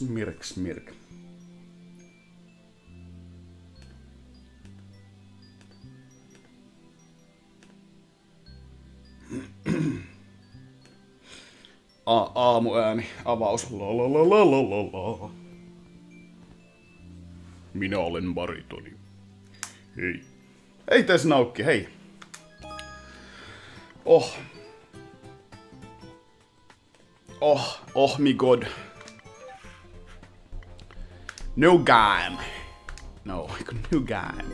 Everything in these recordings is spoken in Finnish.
Smirk, smirk. Aamuääni, avaus. La. Minä olen baritoni. Hei. Hei Tess Naukki, hei. Oh my god. No game. No game.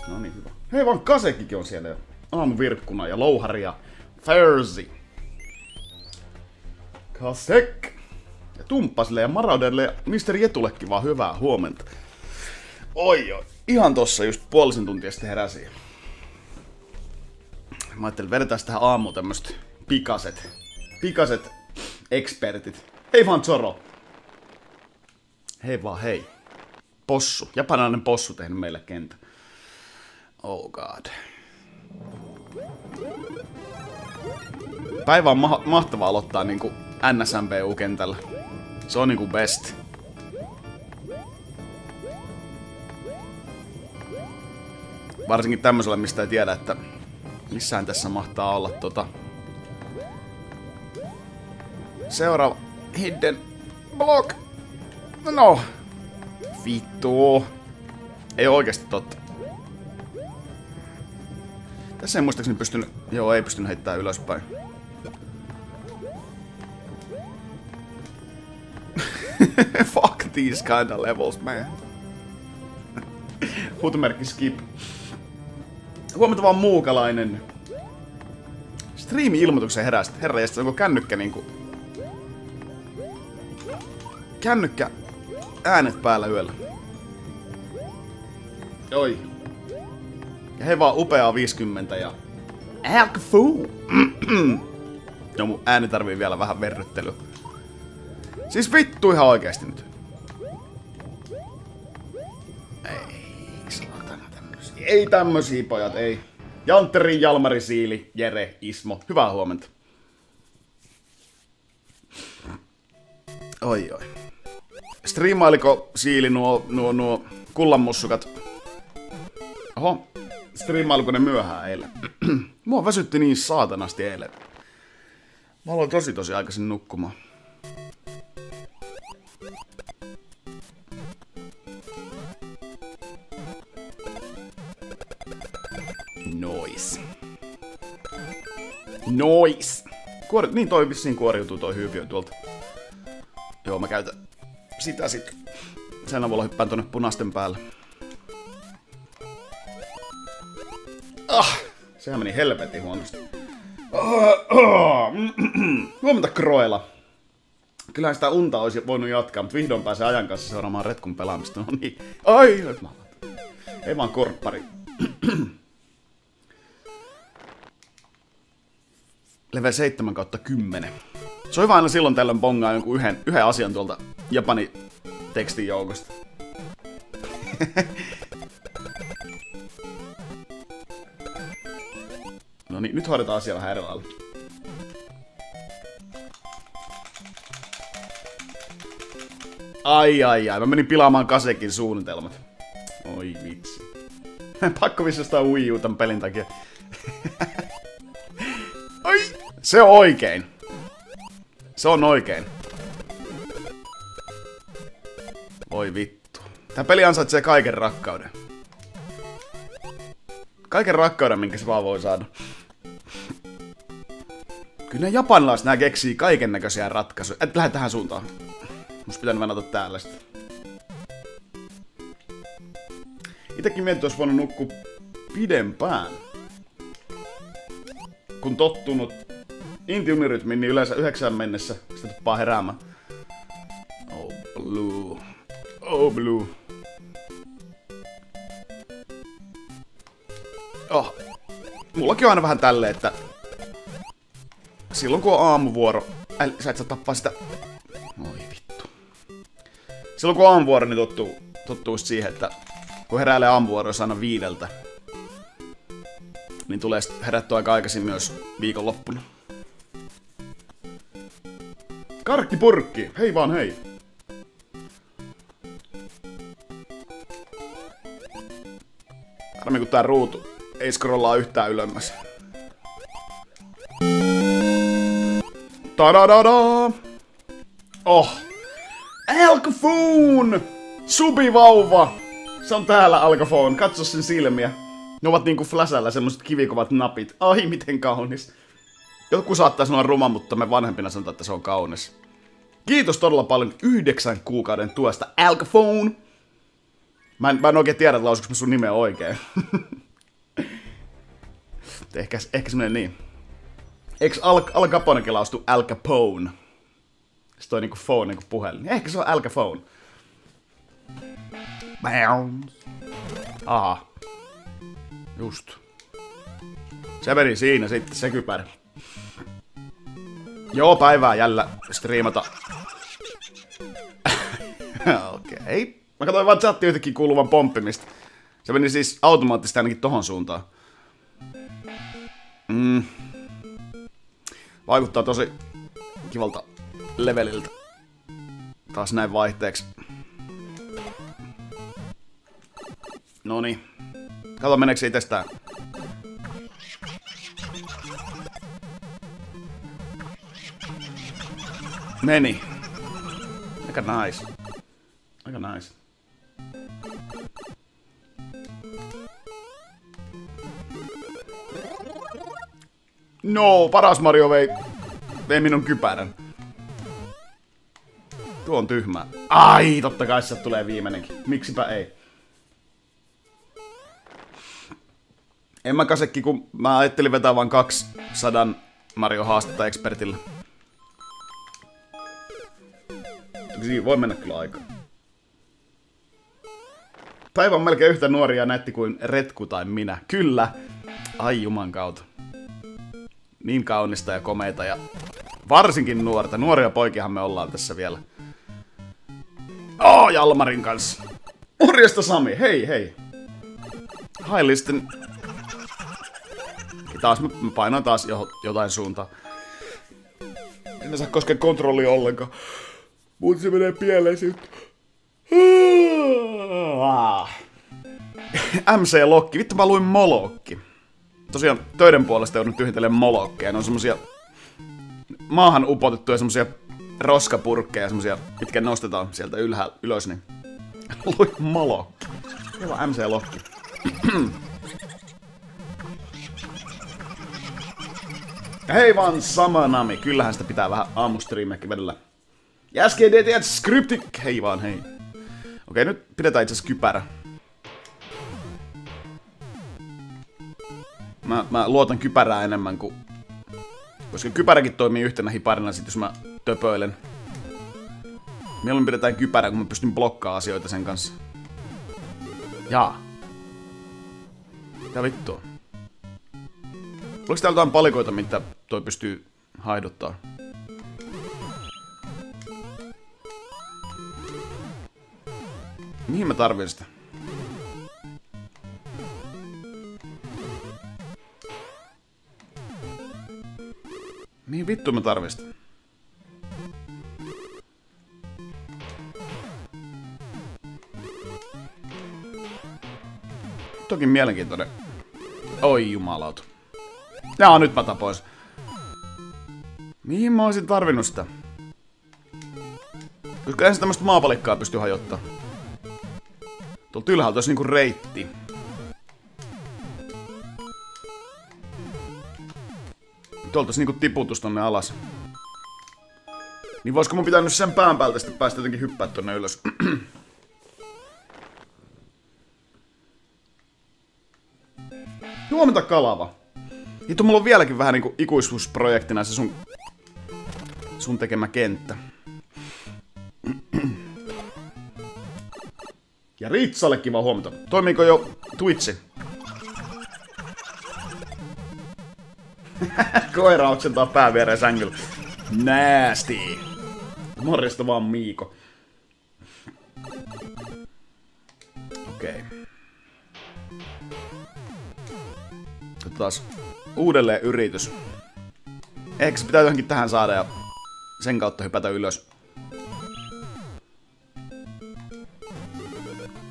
No niin, hyvä. Hei vaan Kasekikin on siellä jo. Aamuvirkkuna ja louhari ja Thursday. Kasek. Ja Tumppasille ja Marauderille ja Misteri Jetullekin vaan hyvää huomenta. Oi. Ihan tossa just puolisen tuntia sitten heräsin. Mä ajattelin vedetään tähän aamuun tämmöset pikaset ekspertit. Hei vaan Zoro. Hei vaan hei. Possu. Japanilainen possu tehnyt meille kentä. Oh god. Päivä on mahtavaa aloittaa niinku NSMPU-kentällä. Se on niinku best. Varsinkin tämmöisellä, mistä ei tiedä, että missään tässä mahtaa olla seuraava hidden block. No. Vittu. Ei oikeesti totta. Tässä ei muistaakseni pystynyt... Joo, ei pystynyt heittämään ylöspäin. Fuck these kind of levels, man. Huutomerkki skip. Huomenta vaan muukalainen. Striimi-ilmoituksen heräsit. Herra, ja onko kännykkä niinku... Kännykkä äänet päällä yöllä. Oi. Ja he vaan upeaa 50 ja... Alkafuu! No mun ääni tarvii vielä vähän verryttelyä. Siis vittu ihan oikeesti nyt. Ei saatana tämmösiä. Ei tämmösiä pojat, ei. Jantteri, Jalmari, Siili, Jere, Ismo. Hyvää huomenta. Oi. Striimailiko Siili nuo kullanmussukat? Oho. Striimailiko ne myöhään eilen? Mua väsytti niin saatanasti eilen. Mä aloin tosi aikaisin nukkumaan. Nois. Niin toi vissiin kuoriutuu toi hyypiö tuolta. Joo, mä käytän sitä sit. Sen avulla hyppään tonne punaisten päälle. Sehän meni helvetin huonosti. Huomenta Kroela. Kyllähän sitä unta olisi voinut jatkaa, mutta vihdoin pääsee ajan kanssa seuraamaan retkun pelaamista. No niin. Ai, nyt mä alan. Ei vaan korppari. Level 7/10. Se on aina silloin tällöin bongaa jonkun yhden asian tuolta Japani tekstin joukosta. No niin, nyt hoidetaan asia vähän eri lailla. Ai. Mä menin pilaamaan Kasekin suunnitelmat. Oi vitsi. Pakko vissastaa Wii U tän pelin takia. Ai. Se on oikein. Se on oikein. Oi vittu. Tää peli ansaitsee kaiken rakkauden. Kaiken rakkauden, minkä se vaan voi saada. Kyllä ne japanilaiset nää keksii kaiken näköisiä ratkaisuja. Lähde tähän suuntaan. Musta pitää venata täällä sitten. Itekin mietin, että olisi voinut nukkua pidempään. Kun tottunut inti-unirytmiin, niin yleensä 9 mennessä sitä tuppaa heräämään. Oh blue. Oh blue. Oh. Mullakin on aina vähän tälleen, että silloin kun on aamuvuoro, sä et saa tappaa sitä. Oi vittu. Silloin kun on aamuvuoro, niin tottuu siihen, että kun heräilee aamuvuoroissa aina 5, niin tulee herättyä aika aikaisin myös viikonloppuna. Karkkipurkki, hei vaan hei. Harmi kun tää ruutu ei scrollaa yhtään ylemmäs. Tadadada! Oh! Alkafoon! Subivauva! Se on täällä Alkafoon. Katso sen silmiä. Ne ovat niinku Flashalla semmoset kivikovat napit. Ai miten kaunis. Joku saattaa sanoa ruma, mutta me vanhempina sanotaan, että se on kaunis. Kiitos todella paljon 9 kuukauden tuesta, Alkafoon! Mä en oikein tiedä, lausuks mä sun nimeä oikein. ehkä se menee niin. Eiks Al Caponekin laustu Al Capone? Se toi niinku phone niinku puhelin. Ehkä se on Alkafoon. Aha. Just. Se meni siinä sitten, se kypärä. Joo, päivää jällä striimata. Okei. Mä katsoin vaan chatti yhtäkkiä kuuluvan pomppimista. Se meni siis automaattisesti ainakin tohon suuntaan. Vaikuttaa tosi kivalta leveliltä. Taas näin vaihteeksi. Noniin. Kato meneekö se itsestään. Meni. Aika nice. Aika nice. No, paras Mario vei minun kypärän. Tuo on tyhmää. Ai, totta kai se tulee viimeinenkin. Miksipä ei. En mä kasekki, kun mä ajattelin vetää vaan 200 Mario haastetta expertillä. Siinä voi mennä kyllä aikaa. Päivä on melkein yhtä nuori ja nätti kuin Retku tai minä. Kyllä. Ai juman kautta. Niin kaunista ja komeita ja varsinkin nuorta. Nuoria poikiahan me ollaan tässä vielä. Jalmarin kanssa. Morjesta Sami, hei hei. Hi listen. Taas mä painoin taas jotain suuntaan. En saa koskea kontrollia ollenkaan. Mutta se menee pieleen sitten. MC-lokki. Vittu mä luin molokki. Tosiaan töiden puolesta joudun tyhjentelemään molokkeja. Ne on semmosia maahan upotettuja semmosia roskapurkkeja, semmosia, mitkä nostetaan sieltä ylös, niin luin molokki. Hyvä MC-lokki. Hei vaan Samanami, kyllähän sitä pitää vähän aamustriimeäkin vedellä. Jäskeen DTS Scriptic, hei vaan hei. Okei, nyt pidetään itse asiassa kypärä. Mä luotan kypärää enemmän kuin... Koska kypäräkin toimii yhtenä hiparina sit jos mä töpöilen. Mieluummin pidetään kypärää, kun mä pystyn blokkaamaan asioita sen kanssa. Jaa. Mitä vittua? Oliko täällä jotain palikoita, mitä toi pystyy haiduttaa? Mihin mä tarvin sitä? Mihin vittu mä tarvin sitä? Toki mielenkiintoinen. Oi jumalauta. Jaa, nyt mä tapois. Mihin mä oisin tarvinnut sitä? Koska eihän se tämmöstä maapalikkaa pysty hajottaa. Tuolta ylhäältä olisi niinku reitti. Tuolta olisi niinku tiputus tonne alas. Niin voisiko mun pitänyt sen pään päältä sitten päästä jotenkin hyppää tonne ylös? Huomenta Kalava. Hitto, mulla on vieläkin vähän niinku ikuisuusprojektina se sun tekemä kenttä. Ja Ritsalle kiva huomenta. Toimiiko jo Twitchi? Koira oksentaa pää viereen sängyllä. Nasty. Morjesta vaan Miiko. Okei. Otetaan uudelleen yritys. Ehkä se pitää johonkin tähän saada ja sen kautta hypätä ylös.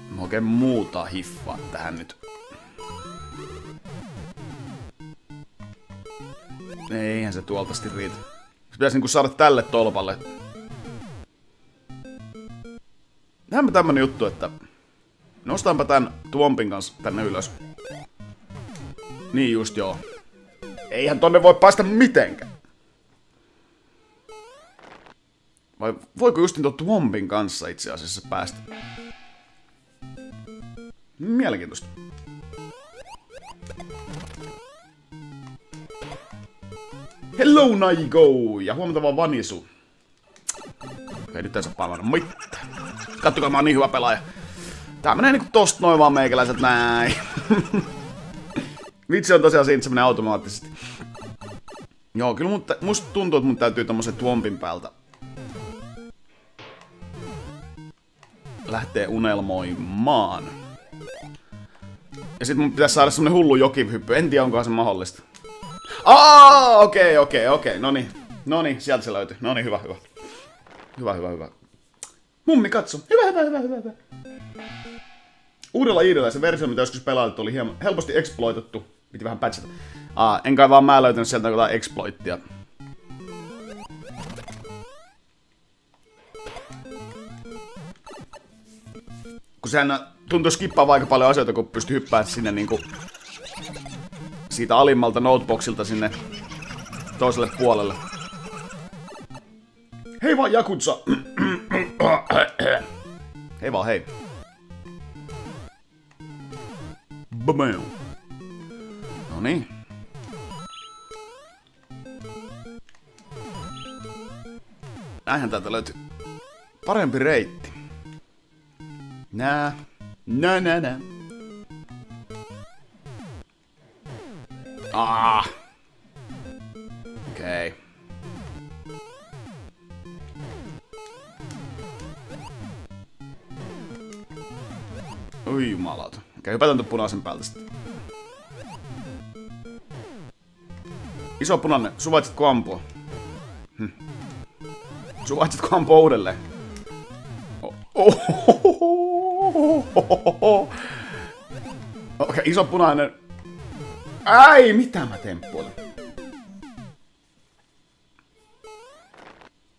Mä oikein muuta hiffaa tähän nyt. Eihän se tuoltasti riitä. Se pitäisi niinku saada tälle tolpalle. Nähdäänpä tämmönen juttu, että nostaanpa tän Twompin kanssa tänne ylös. Niin just joo. Eihän tonne voi päästä mitenkään. Vai voiko justin tuon Twompin kanssa itse asiassa päästä? Mielenkiintoista. Hello Naigo! Ja huomenta vaan Vanisu. Okei, nyt ei saa palvana mitään. Kattokaa, mä oon niin hyvä pelaaja. Tää menee niinku tosta noin vaan meikäläiset näin. Vitsi on tosiaan siinä, että se menee automaattisesti. Joo, kyllä musta tuntuu, että mun täytyy tommosen Twompin päältä lähtee unelmoimaan. Ja sit mun pitäisi saada semmonen hullu jokihyppy. En tiedä, onkohan se mahdollista. Okei. Noniin, sieltä se löytyy. Noniin, hyvä. Hyvä. Mummi, katso. Hyvä. Uudella iidellä se versio, mitä joskus pelailit, oli hieman helposti exploitettu. Piti vähän patchata. En kai vaan mä löytänyt sieltä jotain exploittia. Kun sehän tuntuu skippaa aika paljon asioita, kun pystyy hyppäämään sinne niinku siitä alimmalta noteboxilta sinne toiselle puolelle. Hei vaan Jakutsa! Hei vaan hei. Bam. Noniin. Näinhän täältä löytyy parempi reitti. Nää. Okei. Oi jumalauta. Okei, hypätään tuon punaisen päältä sitten. Iso punainen, suvaitsitko ampua? Suvaitsitko ampua uudelleen? Okei, iso punainen. Ai, mitä mä temppuilen?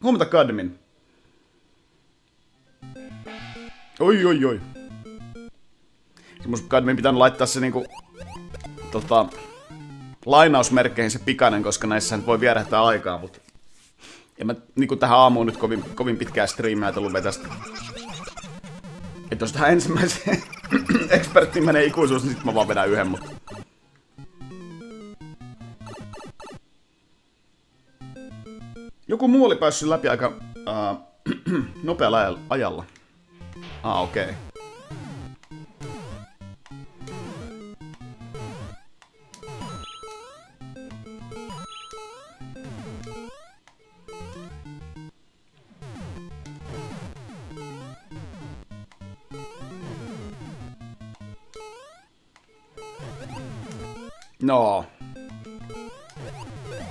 Huomenta Kadmin. Oi. Semmoista Kadmin pitää laittaa se niinku lainausmerkkeihin se pikainen, koska näissähän voi vierähtää aikaa, mutta en mä niinku tähän aamuun nyt kovin pitkää striimeä tullut vetästä. Et jos tähän ensimmäiseen eksperttiin menee ikuisuus, niin sit mä vaan vedän yhden, mutta joku muu oli päässyt läpi aika nopealla ajalla. Okei.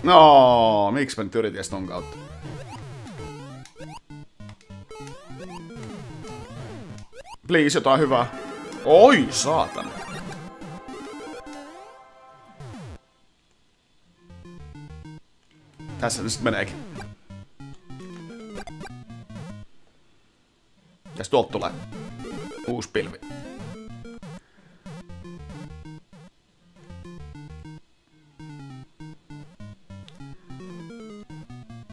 No, miksi mä nyt yritin ton kautta? Please, jotain hyvää. Oi, saatana. Tässä nyt sit meneekin. Mitäs tuolta tulee? Uusi pilvi.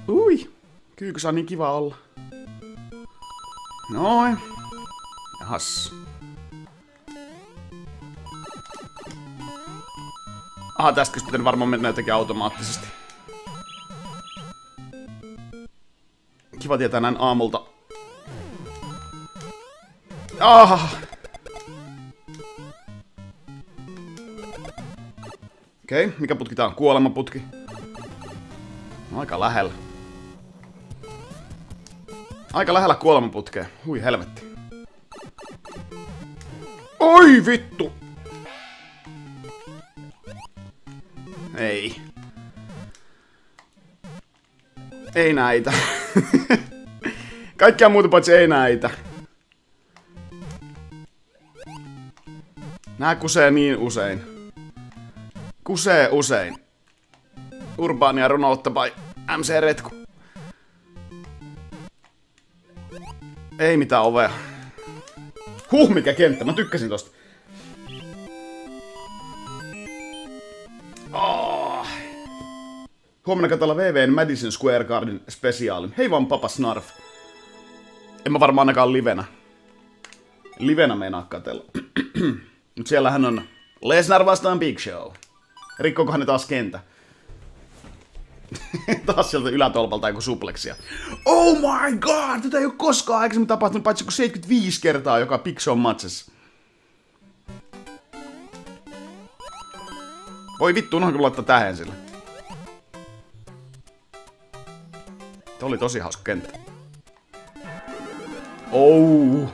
Ui, kyykys on niin kiva olla. Noin. Jahas. Tästä pitänyt varmaan mennä jotenkin automaattisesti. Kiva tietää näin aamulta. Okei, mikä putki tää on? Kuolemaputki. Aika lähellä. Aika lähellä kuolemaputkea. Hui helvetti. Oi vittu! Ei. Ei näitä. Kaikkea muuta paitsi ei näitä. Nää kusee niin usein. Kusee usein. Urbania runoutta by MC Retku. Ei mitään ovea. Mikä kenttä, mä tykkäsin tosta. Oh. Huomenna katsotaan VVn Madison Square Garden spesiaalin. Hei vaan papa Snarf. En mä varmaan ainakaan livenä. Livenä meinaa katsella. Mut siellähän on Lesnar vastaan Big Show. Rikkokohan ne taas kentä? Taas sieltä ylätolpalta joku supleksia. Oh my god! Tätä ei oo koskaan aikaisemmin tapahtunut paitsi kuin 75 kertaa joka Big Show matchessa. Voi vittu, unohan kyllä laittaa tähän sille. Tämä oli tosi hauska kenttä. Oh.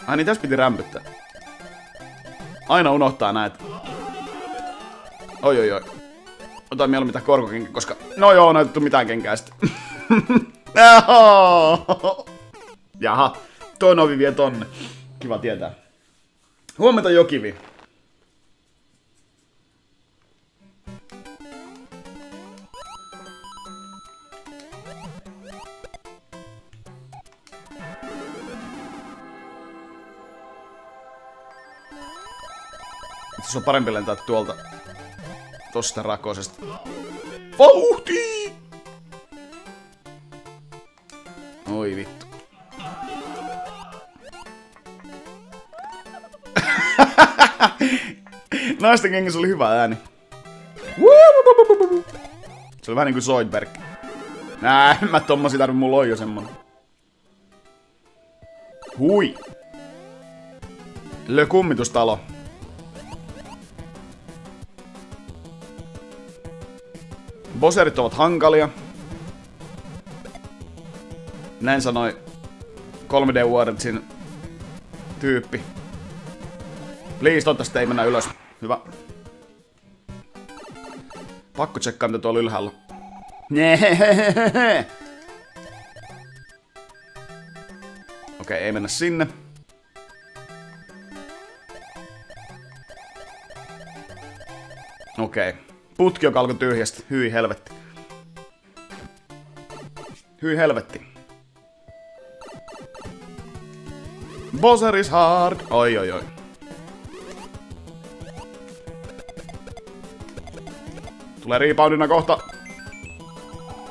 Ai niin, tässä piti rämpyttää. Aina unohtaa näitä. Oi. Otan mieluummin mitään korkokenkä, koska... No joo, on otettu mitään kenkää sitten. Jaha, toinen ovi vie tonne. Kiva tietää. Huomenta Jokivi. Se on parempi lentää tuolta tosta rakosesta. Vauhti! Oi vittu. Naisten kengissä oli hyvä ääni. Se oli vähän niinku Zoidberg. En mä tommosia tarvi, mulla on jo semmonen. Hui! Kummitustalo. Bosserit ovat hankalia. Näin sanoi 3D Warriorsin tyyppi. Please, toivottavasti ei mennä ylös. Hyvä. Pakko tsekkaa mitä tuolla ylhäällä. Okei, ei mennä sinne. Okei. Putki joka alkoi tyhjästä. Hyi helvetti. Hyi helvetti. Bowser is hard. Oi. Tulee reboundina kohta.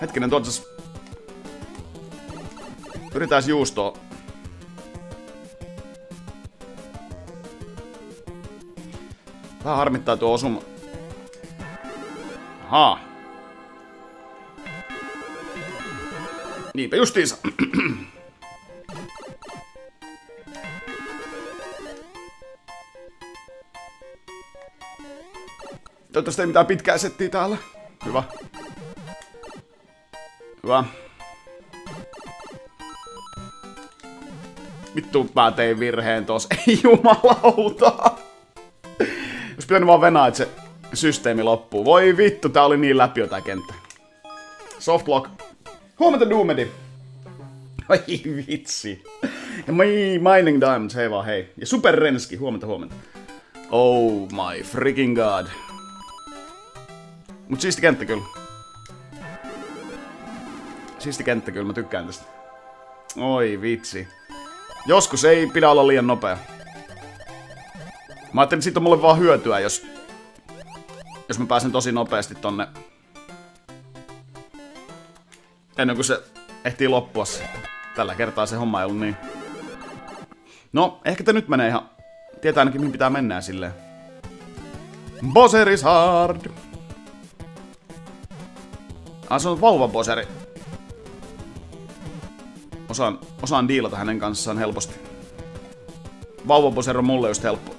Hetkinen, tuotsas. Yritäis juustoa. Vähän harmittaa tuo osuma. Ahaa. Niinpä justiinsa. Toivottavasti ei mitään pitkää settiä täällä. Hyvä. Hyvä. Vittu mä tein virheen tos. Ei jumalauta. Jos pitänyt vaan venaa, että se systeemi loppuu. Voi vittu, tää oli niin läpi jo tää kenttä. Softlock. Huomenta Doomedi. Ai vitsi. Ja Mining Diamonds, hei vaan hei. Ja Super Renski, huomenta. Oh my freaking god. Mut siisti kenttä kyllä. Mä tykkään tästä. Oi vitsi. Joskus ei pidä olla liian nopea. Mä ajattelin, että siitä on mulle vaan hyötyä, jos mä pääsen tosi nopeasti tonne. Ennen kuin se ehtii loppua. Tällä kertaa se homma ei ollut niin. No, ehkä te nyt menee ihan... Tietää ainakin mihin pitää mennä silleen. Bowser is hard. Se on vauva-Bowseri. Osaan diilata hänen kanssaan helposti. Vauva-Bowser on mulle just helppo.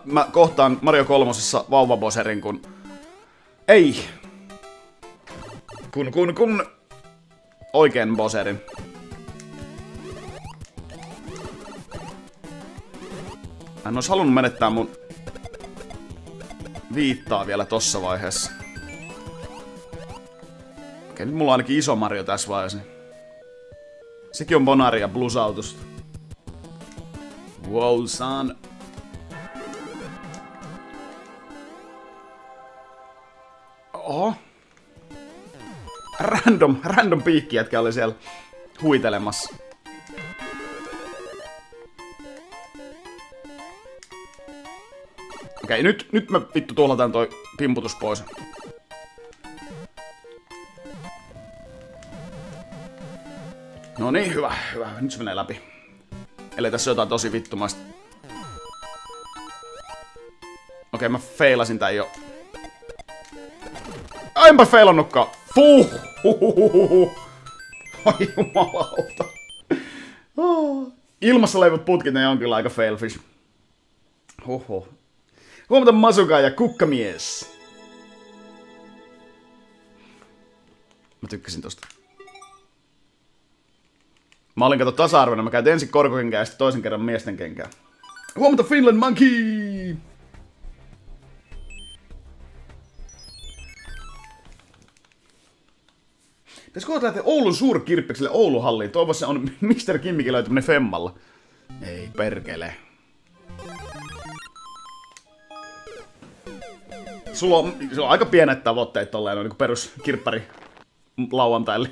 Mä kohtaan Mario 3:ssa vauva-Bowserin kun... Ei! Kun... Oikeen Bowserin. Mä en ois halunnut menettää mun... viittaa vielä tossa vaiheessa. Okei, nyt mulla on ainakin iso Mario tässä vaiheessa. Sekin on Bonaria Bluesautosta. Wow, son. Oho. Random piikki, jätkä oli siellä huitelemassa. Okei, nyt me vittu tuhlataan toi pimputus pois. No niin, hyvä. Nyt se menee läpi. Eli tässä on jotain tosi vittumaista. Okei, mä feilasin tän jo. Enpä feilannutkaan. Ai jumalauta. Ilmassa leivät putkit, ne on kyllä aika failfish. Huhhuh. Huomata Masuka ja Kukkamies. Mä tykkäsin tosta. Mä olin kato tasa-arvoinen, mä käytin ensin korkokenkää ja sitten toisen kerran miesten kenkää. Huomata Finland Monkey! Pitäisikö kohta lähteä Oulun suurkirppikselle Ouluhalliin? Toivossa on Mr. Kimmikin löytyminen Femmalla. Ei perkele. Sulla on aika pienet tavoitteet tolleen, on niinku perus kirppari lauantaille.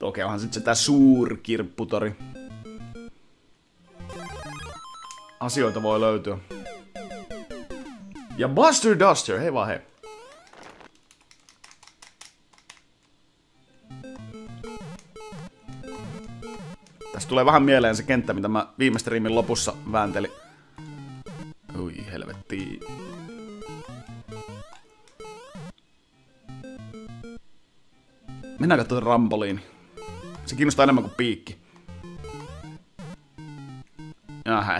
Okei, onhan sit se tää suurkirpputori. Asioita voi löytyä. Ja Buster Duster, hei vaan hei. Tästä tulee vähän mieleen se kenttä, mitä mä viime streamin lopussa vääntelin. Ui helvetti. Mennään katsomaan Rampoliini. Se kiinnostaa enemmän kuin piikki. Jaha.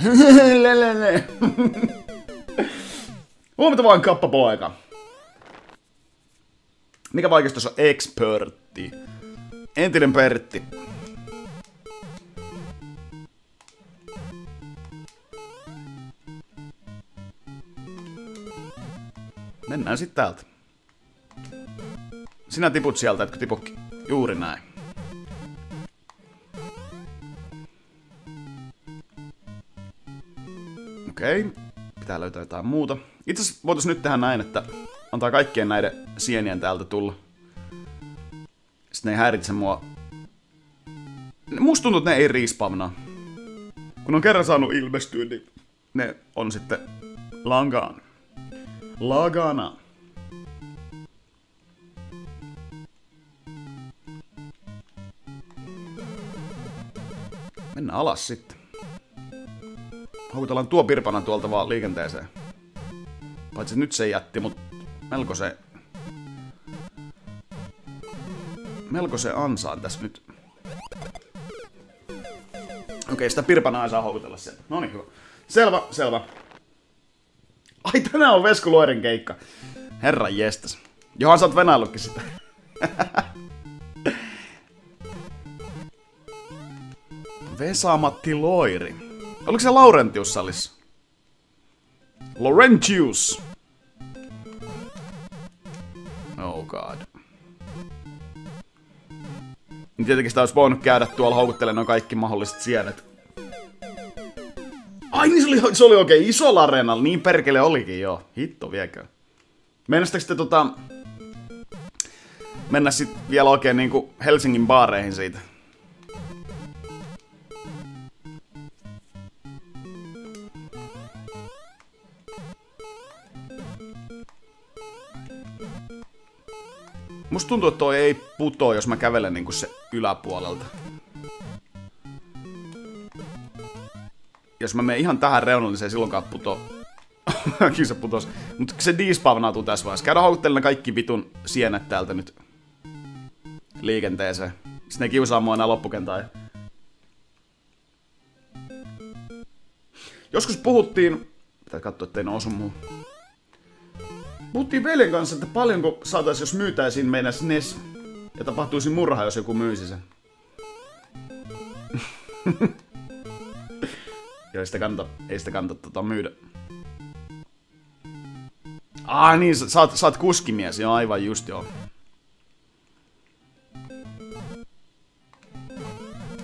Huomenta vaan kappapoika. Mikä vaikeus tuossa on expertti? Entinen Pertti. Mennään sit täältä. Sinä tiput sieltä, etkö tipukki? Juuri näin. Okei. Pitää löytää jotain muuta. Itse asiassa voitais nyt tehdä näin, että antaa kaikkien näiden sienien täältä tulla. Sitten ne ei häiritse mua. Musta tuntuu, että ne ei respawnaa. Kun on kerran saanut ilmestyä, niin ne on sitten lagana. Mennään alas sitten. Houkutellaan tuo pirpana tuolta vaan liikenteeseen. Paitsi nyt se jätti, mut melko se ansaan tässä nyt. Okei, sitä pirpanaa ei saa houkutella sieltä. Noniin, hyvä. Selvä. Ai, tänään on Vesku Loiren keikka. Herran jestas. Johan sä oot venäillytkin sitä. Vesa-Matti Loiri. Oliko se Laurentius salissa? Laurentius! Oh god. Niin tietenkin sitä olisi voinut käydä tuolla houkuttelemaan kaikki mahdolliset sienet. Ai niin se oli oikein isolla areenalla, niin perkele olikin joo. Hitto viekö. Mennästäkö sitten mennä sit vielä oikein niinku Helsingin baareihin siitä? Musta tuntuu, että toi ei putoo, jos mä kävelen niinku se yläpuolelta. Jos mä menen ihan tähän reunalle, niin se ei silloinkaan putoo. Kyllä se putos. Mut se despawnautuu tässä vaiheessa. Käydään houkuttelemaan kaikki vitun sienet täältä nyt liikenteeseen. Sitten ne kiusaa mua enää loppukentään. Joskus puhuttiin... Pitää katsoa, ettei ne osu muu. Puhuttiin veljen kanssa, että paljonko saatais, jos myytäisiin meidän SNES. Ja tapahtuisi murha, jos joku myisi sen. Joo, ei sitä kannata myydä. Niin, sä oot kuskimies, joo, aivan just joo.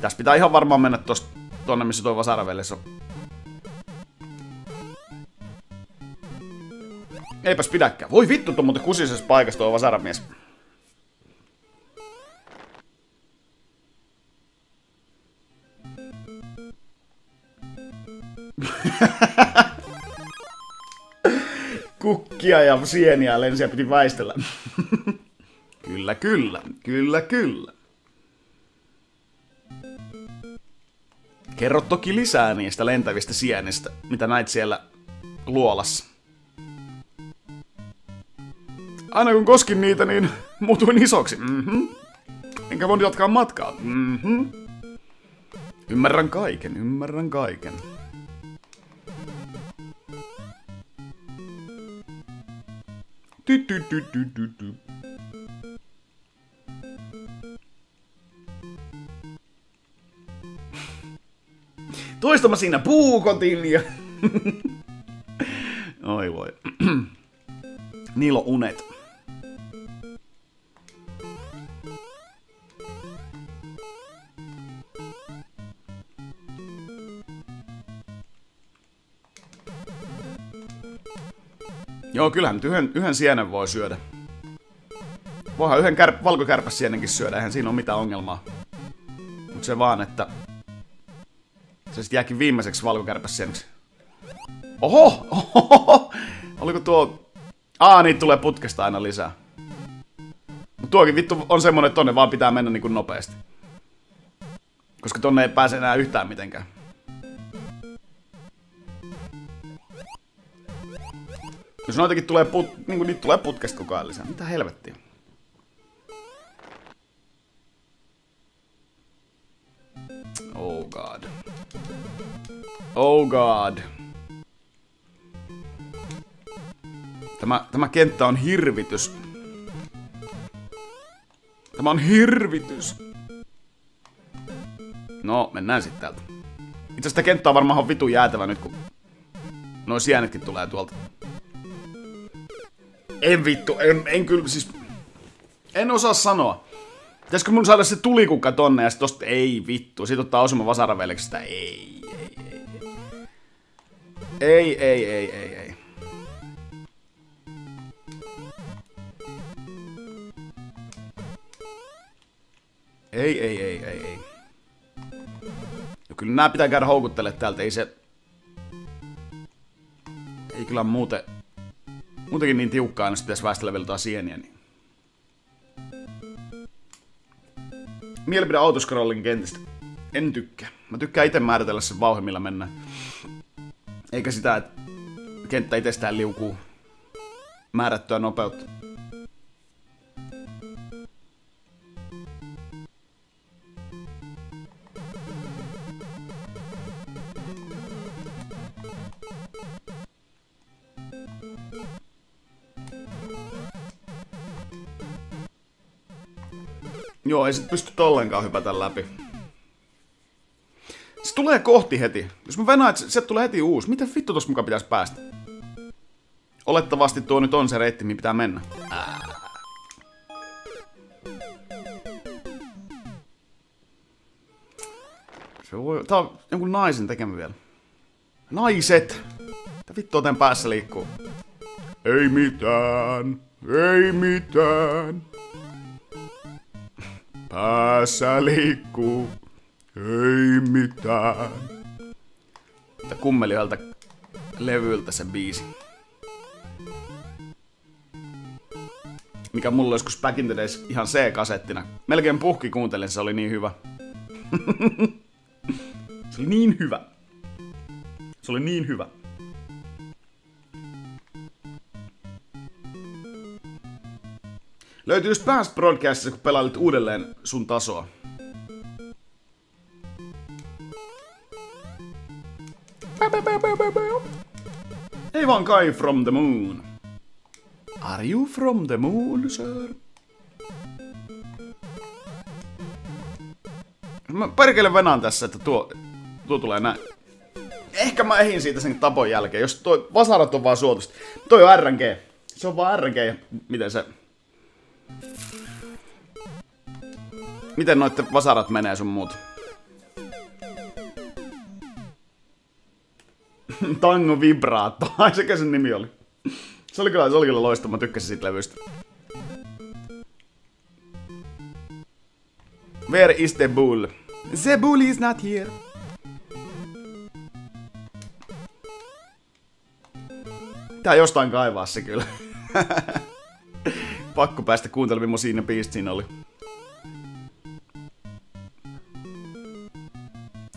Tässä pitää ihan varmaan mennä tosta Tonne missä tuo vasaravellis on. Eipäs pidäkään. Voi vittu, tuon muuten kusisessa paikassa tuo vasaramies. Kukkia ja sieniä lensiä piti väistellä. Kyllä, kyllä. Kyllä, kyllä. Kerro toki lisää niistä lentävistä sienistä, mitä näit siellä luolassa. Aina kun koskin niitä, niin muutuin isoksi. Enkä voinut jatkaa matkaa. Ymmärrän kaiken, ymmärrän kaiken. Toista mä siinä puukotin ja... Oi voi. Niillä on unet. Joo, kyllähän nyt yhden sienen voi syödä. Voihan yhden valkokärpäsienenkin syödä, eihän siinä ole mitään ongelmaa. Mut se vaan, että... Se sit jääkin viimeiseksi valkokärpäsieneksi. Oho! Oho! Oliko tuo... niitä tulee putkesta aina lisää. Mut tuokin vittu on semmonen, että tonne vaan pitää mennä niinku nopeasti. Koska tonne ei pääse enää yhtään mitenkään. Jos noitakin tulee niinku niitä tulee putkesta koko ajan lisää. Mitä helvettiä? Oh god. Oh god. Tämä kenttä on hirvitys. Tämä on hirvitys. No, mennään sitten täältä. Itse asiassa tämä kenttä on varmaan vitun jäätävä nyt, kun noi sienetkin tulee tuolta. En vittu, en kyllä siis... En osaa sanoa. Pitäisikö mun saada se tulikukka tonne ja sit tosta... Ei vittu, sit ottaa osuma vasaraveljeksistä. Ei. Ei. Ei. Ja kyllä nää pitää käydä houkuttelemaan täältä, ei se... Ei kyllä muutenkin niin tiukkaa, jos pitäisi väistellä vielä sieniä, niin... Mielipide autoscrollin kentistä. En tykkää. Mä tykkään ite määritellä sen vauhe, millä mennään. Eikä sitä, että kenttä itsestään liukuu määrättyä nopeutta. Joo, ei sit pysty ollenkaan hypätä läpi. Se tulee kohti heti. Jos mä venään, että se tulee heti uusi. Miten vittu tossa mukaan pitäisi päästä? Olettavasti tuo nyt on se reitti, mihin pitää mennä. Tää on jonkun naisen tekemä vielä. Naiset! Mitä vittua tän päässä liikkuu? Ei mitään. Päässä liikkuu. Ei mitään. Tää kummeli yhdeltä levyltä se biisi. Mikä mulla joskus back in the days ihan C-kasettina. Melkein puhki kuuntelin, se oli niin hyvä. Se oli niin hyvä. Löytyy just Past Broadcastissa, kun pelailit uudelleen sun tasoa. Ei vaan Kai from the moon. Are you from the moon, sir? Mä perkele venaan tässä, että tuo tulee näin. Ehkä mä ehin siitä sen tapon jälkeen, jos toi vasarat on vaan suotusta. Toi on RNG. Se on vaan RNG ja miten se... Miten noitte vasarat menee sun muut? Tango Vibraatto. Ai sekä sen nimi oli. Se oli kyllä loistava. Mä tykkäsin siitä levystä. Where is the bull? The bull is not here. Tää jostain kaivaa se kyllä. Pakko päästä kuuntelemaan, millainen siinä biisit siinä oli.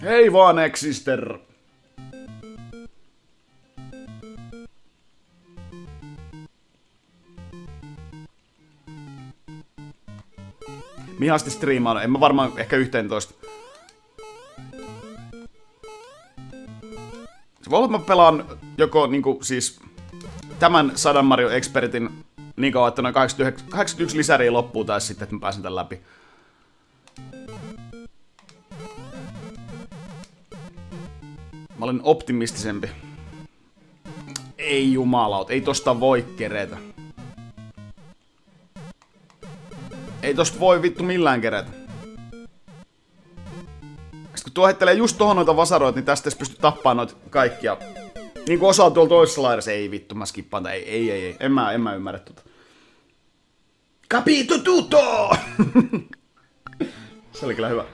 Hei vaan, Exister! Mihin asti striimaan? En mä varmaan ehkä 11. Se voi olla, että mä pelaan joko niinku siis tämän 100 Mario Expertin niin kauan, että noin 81 lisäriä loppuu tai sitten, että mä pääsen tän läpi. Mä olen optimistisempi. Ei jumalaut, ei tosta voi kerätä. Ei tosta voi vittu millään kerätä. Sitten kun tuo heittelee just tohon noita vasaroita, niin tästä ei pysty tappaamaan noita kaikkia. Niin kuin osaa tuolla toisessa laidassa. Ei vittu, mä skippaan tää. Ei. En mä ymmärrä tuota. Capito tutto! Se oli kyllä hyvä.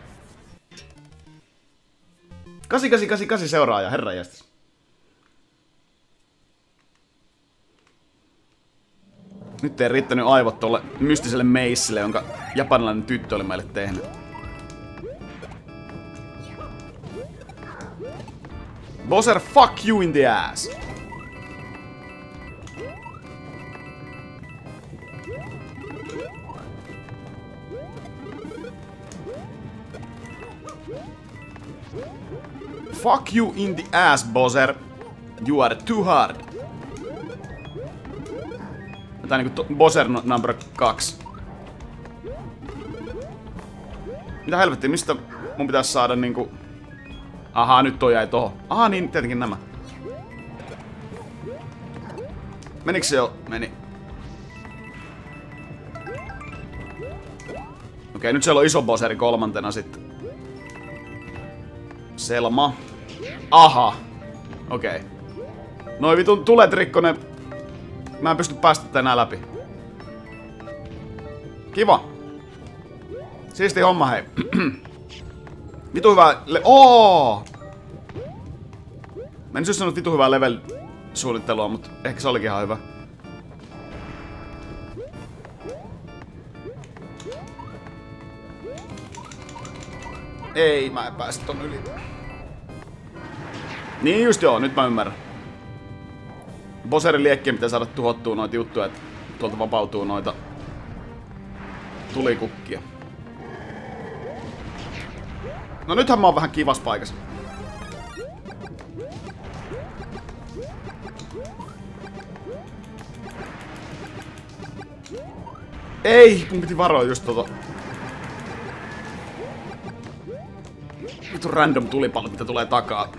8888 seuraaja, herranjestas. Nyt ei riittänyt aivot tolle mystiselle meissille, jonka japanilainen tyttö oli meille tehnyt. Bowser, fuck you in the ass! Fuck you in the ass, Bowser. You are too hard. Tää on niinku Bowser number 2. Mitä helvettiä, mistä mun pitäis saada niinku... Ahaa, nyt toi jäi tohon. Ahaa, niin tietenkin nämä. Menikö se jo? Meni. Okei, nyt siellä on iso Bowseri kolmantena sitten. Selma. Aha. Okei. Noi vitun tulet rikkonen. Mä en pysty päästä enää läpi. Kiva. Siisti homma, hei. Vitu hyvää Mä en siis sanonut vitu hyvää level-suunnittelua, mutta ehkä se olikin ihan hyvä. Ei, mä en pääse ton yli. Niin just joo, nyt mä ymmärrän. Bowserin liekkien pitää saada tuhottua noita juttuja, että tuolta vapautuu noita tulikukkia. No nythän mä oon vähän kivas paikassa. Ei, mun piti varoa just tota. Vittu random tulipallo, mitä tulee takaa.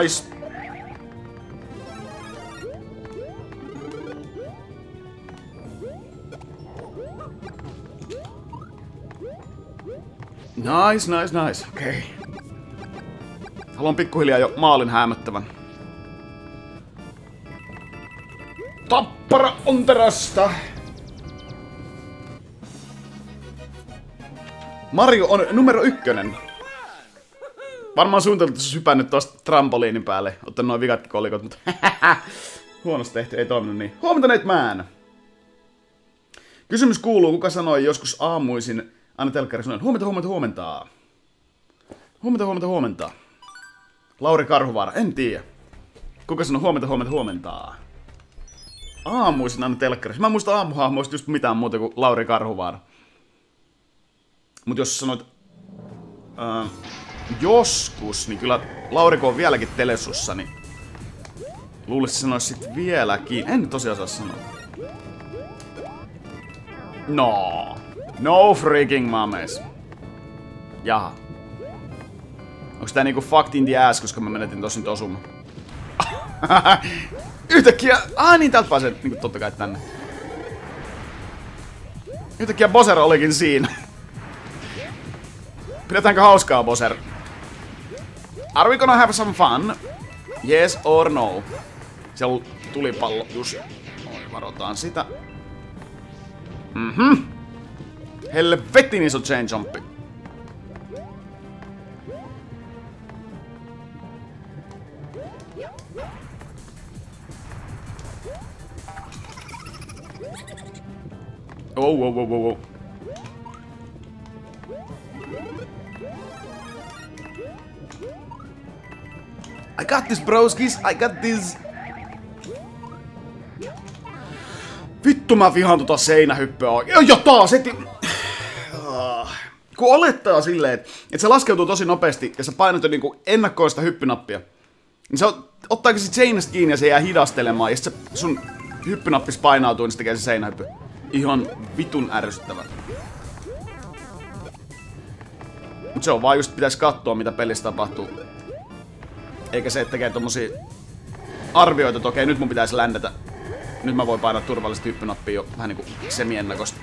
Nice. Nice. Okei. Haluan pikkuhiljaa jo maalin häämöttävän. Tappara on terästä! Mario on numero 1. Varmaan suunniteltu, että se hypännyt tosta trampoliinin päälle. Ottanut noin vikatkin kolikot, mutta huonosti tehty, ei toiminut niin. Huomenta Nate Man! Kysymys kuuluu, kuka sanoi joskus aamuisin aina telkkarissa sanoen huomenta. Lauri Karhuvaara, en tiedä. Kuka sanoi huomenta. Aamuisin aina telkkarissa. Mä en muista aamuhahmoista just mitään muuta kuin Lauri Karhuvaara. Mut jos sanoit joskus, niin kyllä Lauri kun on vieläkin telesussa, niin luulisin sanois sit vieläkin. En tosiaan saa sanoa. No freaking mames. Jaha. Onks tää niinku fucked in the ass, koska mä menetin tosin osuma? Yhtäkkiä... niin täältä pääsee niin totta kai tänne. Yhtäkkiä Bowser olikin siinä. Pidetäänkö hauskaa, Bowser? Are we gonna have some fun? Yes or no? Siellä on tulipallo just. Oi, varotaan sitä. Helvetin iso chain jumpi. Oh. I got this, broskis. I got this. Vittu mä vihaan tota seinähyppyä oikein. Ja taas heti. Kun olettaa silleen, että se laskeutuu tosi nopeasti ja sä painat jo niinku ennakkoista hyppynappia. Niin se ottaakin sit seinästä kiinni ja se jää hidastelemaan ja sit sun hyppynappis painautuu, niin se tekee se seinähyppy. Ihan vitun ärsyttävää. Mut se on vaan just pitäis katsoa mitä pelissä tapahtuu. Eikä se, että tekee tommosia arvioita, että okei, nyt mun pitäisi ländätä. Nyt mä voin painaa turvallisesti hyppynappia jo vähän niinku semi-ennakosta.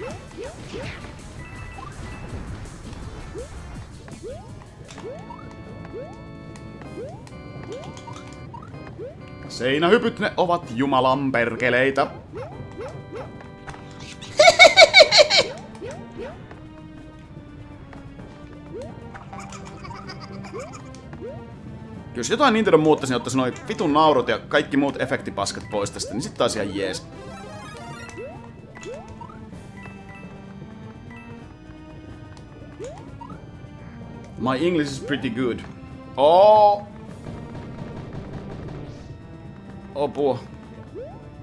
Seinähypyt, ne ovat jumalan perkeleitä. Jos jotain Nintendo muuttaisi, niin ottaisi noi vitun naurut ja kaikki muut efektipaskat pois tästä, niin sit taas ihan jees. My English is pretty good. Oh! Apua.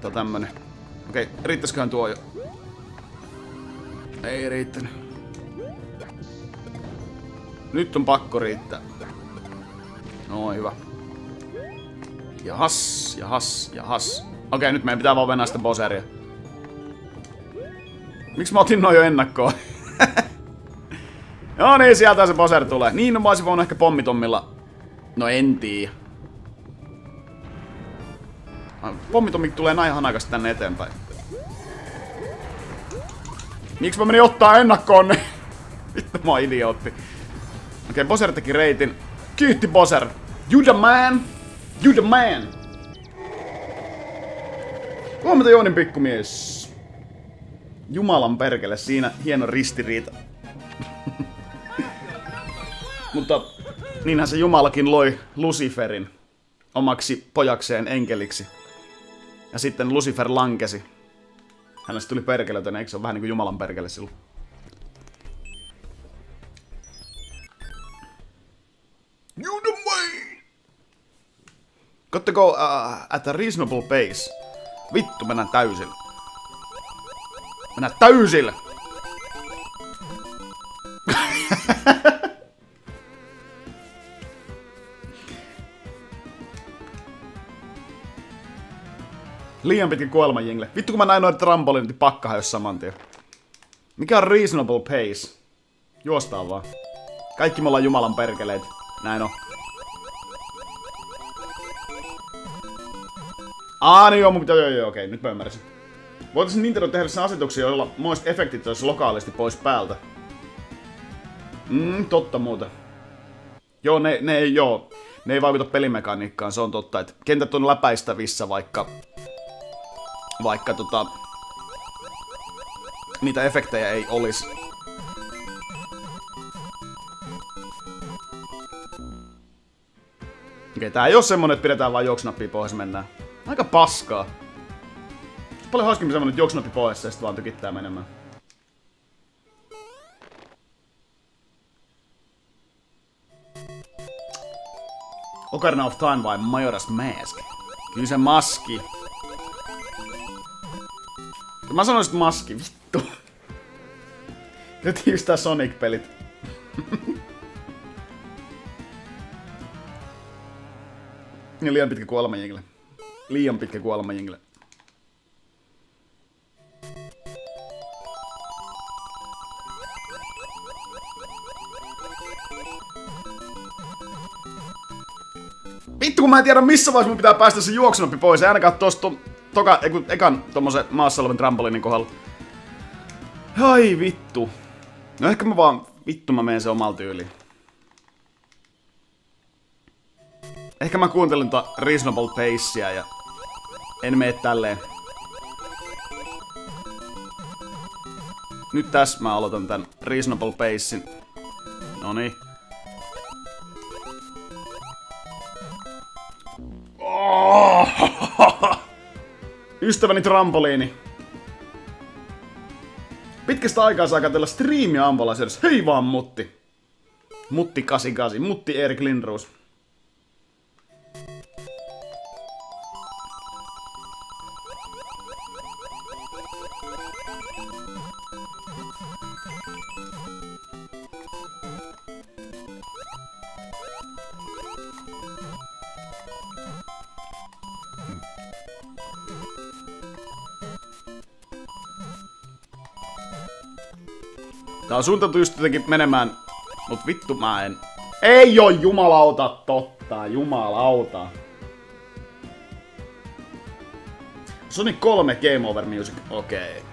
Tää on tämmönen. Okei, riittäisiköhän tuo jo? Ei riittänyt. Nyt on pakko riittää. Noin, hyvä. Jahas. Okei, nyt meidän pitää vaan venää sitä Bowseria. Miksi mä otin noin jo ennakkoon? No niin, sieltä se Bowser tulee. Niin, no mä oisin voinut ehkä pommitommilla. No en tiedä. Pommitommi tulee näin hanakasti tänne eteenpäin. Miksi mä menin ottaa ennakkoon ne? Vittu mä oon idiootti. Okei, Bowser teki reitin. Kiitti Bowser. You the man. You the man. Huomenta Joonin pikkumies. Jumalan perkele, siinä hieno ristiriita. Mutta niinhän se Jumalakin loi Luciferin omaksi pojakseen enkeliksi. Ja sitten Lucifer lankesi. Hänestä tuli perkele, joten eikö se ole vähän niin kuin Jumalan perkele silloin? You the way! Got to go at a reasonable pace. Vittu, mennään täysillä. Mennään täysillä! Liian pitkä kuolemanjingle. Vittu kun mä näin noin trampolin, niin pakkahan jos saman tien. Mikä on reasonable pace? Juostaan vaan. Kaikki me ollaan Jumalan perkeleet. Näin on. Niin joo, mun pitää... Joo, okei, nyt mä ymmärsin. Voitaisin Nintendo tehdä sen asetuksia, joilla moiset efektit olisi lokaalisti pois päältä. Totta muuta. Joo, ne ei vaikuta pelimekaniikkaan, se on totta, että kentät on läpäistävissä, vaikka niitä efektejä ei olisi. Okei, tää ei oo semmonen, että pidetään vaan juoksunappia pohjassa mennään. Aika paskaa. Paljon hauskemmin semmonen, että juoksunappi pohjassa ja sit vaan tykittää menemään. Ocarina of Time vai Majora's Mask? Kyllä se maski. Mä sanoisin maski, vittu. Se tiivistää Sonic-pelit. Ja liian pitkä kuolemanjingle. Liian pitkä kuolemanjingle. vittu kun mä en tiedä missä vaiheessa mun pitää päästä se juoksunoppi pois. Ei ainakaan tosta ekan tommosen maassa olevan trampoliinin kohdalla. Ai vittu. No ehkä mä menen se omalla tyyliin. Ehkä mä kuuntelin reasonable pacea ja en mene tälleen. Nyt tässä mä aloitan tän reasonable pacein. Noniin. Oh! Ystäväni trampoliini. Pitkästä aikaa saa katsella striimiä Ampalaisjärjessä. Hei vaan Mutti. Mutti 88. Mutti Erik Lindroos. Tää on suunniteltu just jotenkin menemään, mut vittu mä en. Ei oo jumalauta totta, jumalauta. Sonic 3 Game Over Music, okei.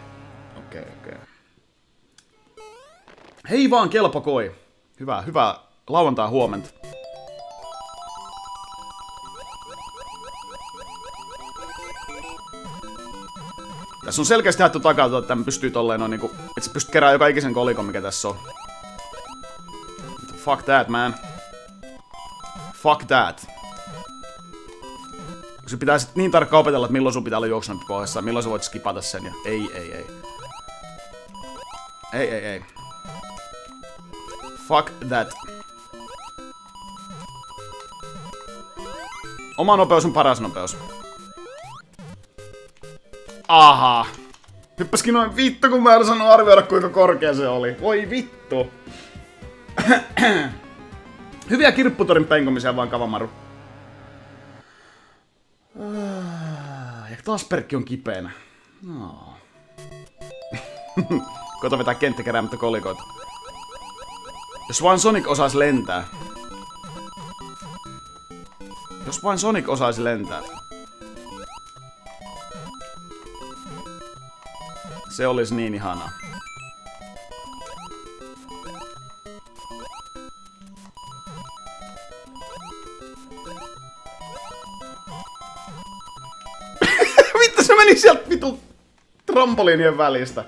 Hei vaan kelpakoi. Hyvää lauantai huomenta. Tässä on selkeästi haettu takaa, että tämä pystyy tolleen noin niinku, että se pystyy keräämään joka ikisen kolikon, mikä tässä on. Fuck that, man. Fuck that. Se pitää sit niin tarkkaan opetella, että milloin sun pitää olla juoksunut kohdassa ja milloin sä voit skipata sen ja ei. Ei. Fuck that. Oma nopeus on paras nopeus. Aha. Hyppäskin noin vittu, kun mä en osannut arvioida kuinka korkea se oli. Voi vittu. Hyviä kirpputorin penkomisia vaan Kavamaru. Ja taas Perkki on kipeänä. No. Kota vetää kenttäkeräämättä kolikoita. Jos vain Sonic osaisi lentää. Jos vain Sonic osaisi lentää. Se olisi niin ihanaa. Vittu se meni sieltä vittu trampoliinien välistä.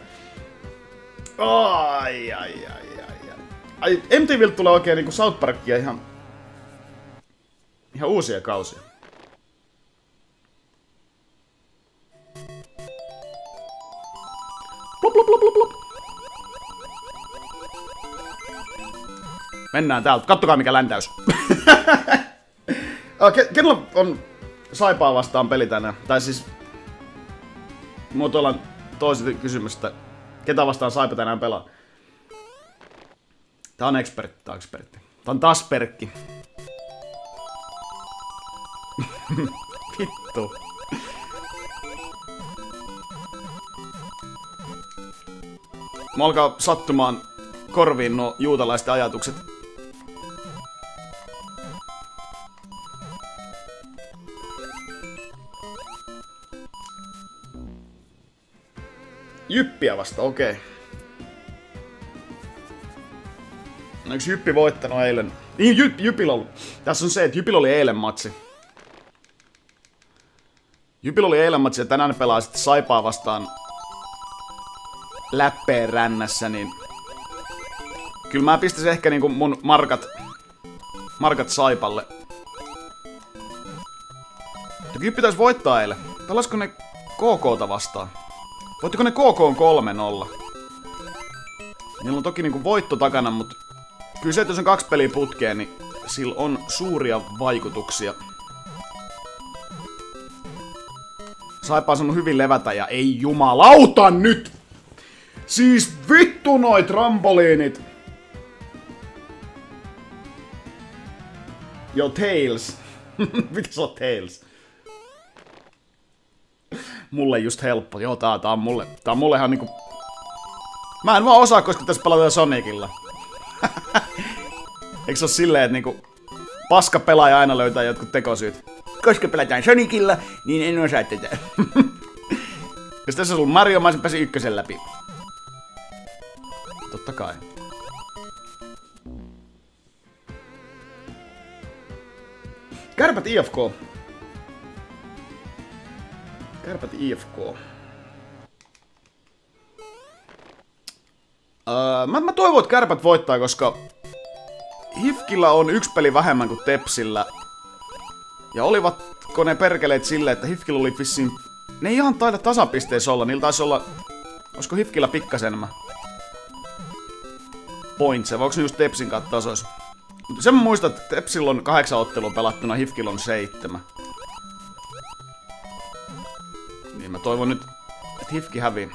Ai. MTVltä tulee oikein niinku South Parkia ihan uusia kausia. Plop. Mennään täältä. Kattokaa mikä läntäys. Kenellä on Saipaa vastaan peli tänään? Tai siis muotoillaan toiset kysymystä. Ketä vastaan Saipa tänään pelaa? Tää on ekspertti. Tää on taas Perkki. Vittu. Mä alkaa sattumaan korviin nuo juutalaiset ajatukset. Jyppiä vasta, okei. No yksi Jyppi voittanut eilen? Niin, Jypillä ollut. Tässä on se, että Jypillä oli eilen matsi. Jypillä oli eilen matsi ja tänään pelaa sitten Saipaa vastaan Läppeenrännässä, niin kyllä mä pistäisin ehkä niinku mun markat Saipalle. Jyppi pitäisi voittaa eilen. Pelasko ne KK:ta vastaan? Voittiko ne KK on 3-0? Niillä on toki niinku voitto takana, mutta kyllä se, että jos on 2 peliä putkeen, niin sillä on suuria vaikutuksia. Saipa on saanut hyvin levätä ja ei jumalauta nyt! Siis vittu noi trampoliinit! Yo, Tails. Mitä se on Tails? Mulle just helppo. Joo, tää on mulle. Tää on mulle ihan niinku... Mä en vaan osaa, koska tässä pelataan Sonicilla. Eikö se oo silleen, että niinku... Paska pelaaja aina löytää jotkut tekosyyt. Koska pelataan Sonicilla, niin en osaa tätä. Jos tässä on ollut Mario, mä pääsin ykkösen läpi. Totta kai. Kärpät IFK. Kärpät IFK. Mä toivon, että Kärpät voittaa, koska HIFKillä on 1 peli vähemmän kuin Tepsillä. Ja olivatko ne perkeleet silleen, että HIFKillä oli vissiin... Ne ei ihan taida tasapisteessä olla, niillä taisi olla... Olisiko HIFKillä pikkasen enemmän pointseja, vai onko ne just Tepsin kanssa tasois? Mutta sen mä muistan, että Tepsillä on 8 ottelua pelattuna, HIFKillä on 7. Niin mä toivon nyt, että HIFK hävii.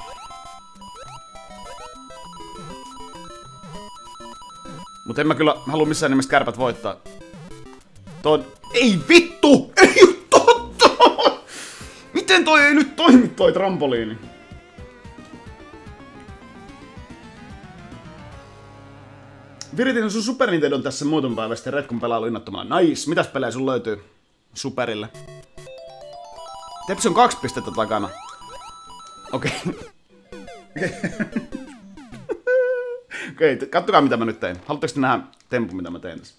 Mut en mä kyllä halua missään nimessä Kärpät voittaa. Ei vittu! Ei oo totta! Miten toi ei nyt toimi toi trampoliini? Viritin sun Super Nintendon tässä muutaman päivä sitten Retkon pelailu innottomalla. Nice! Mitäs pelejä sun löytyy Superille? Tepsi on 2 pistettä takana. Okei. Okei, kattokaa mitä mä nyt tein. Haluatteko te nähdä tempu mitä mä tein tässä?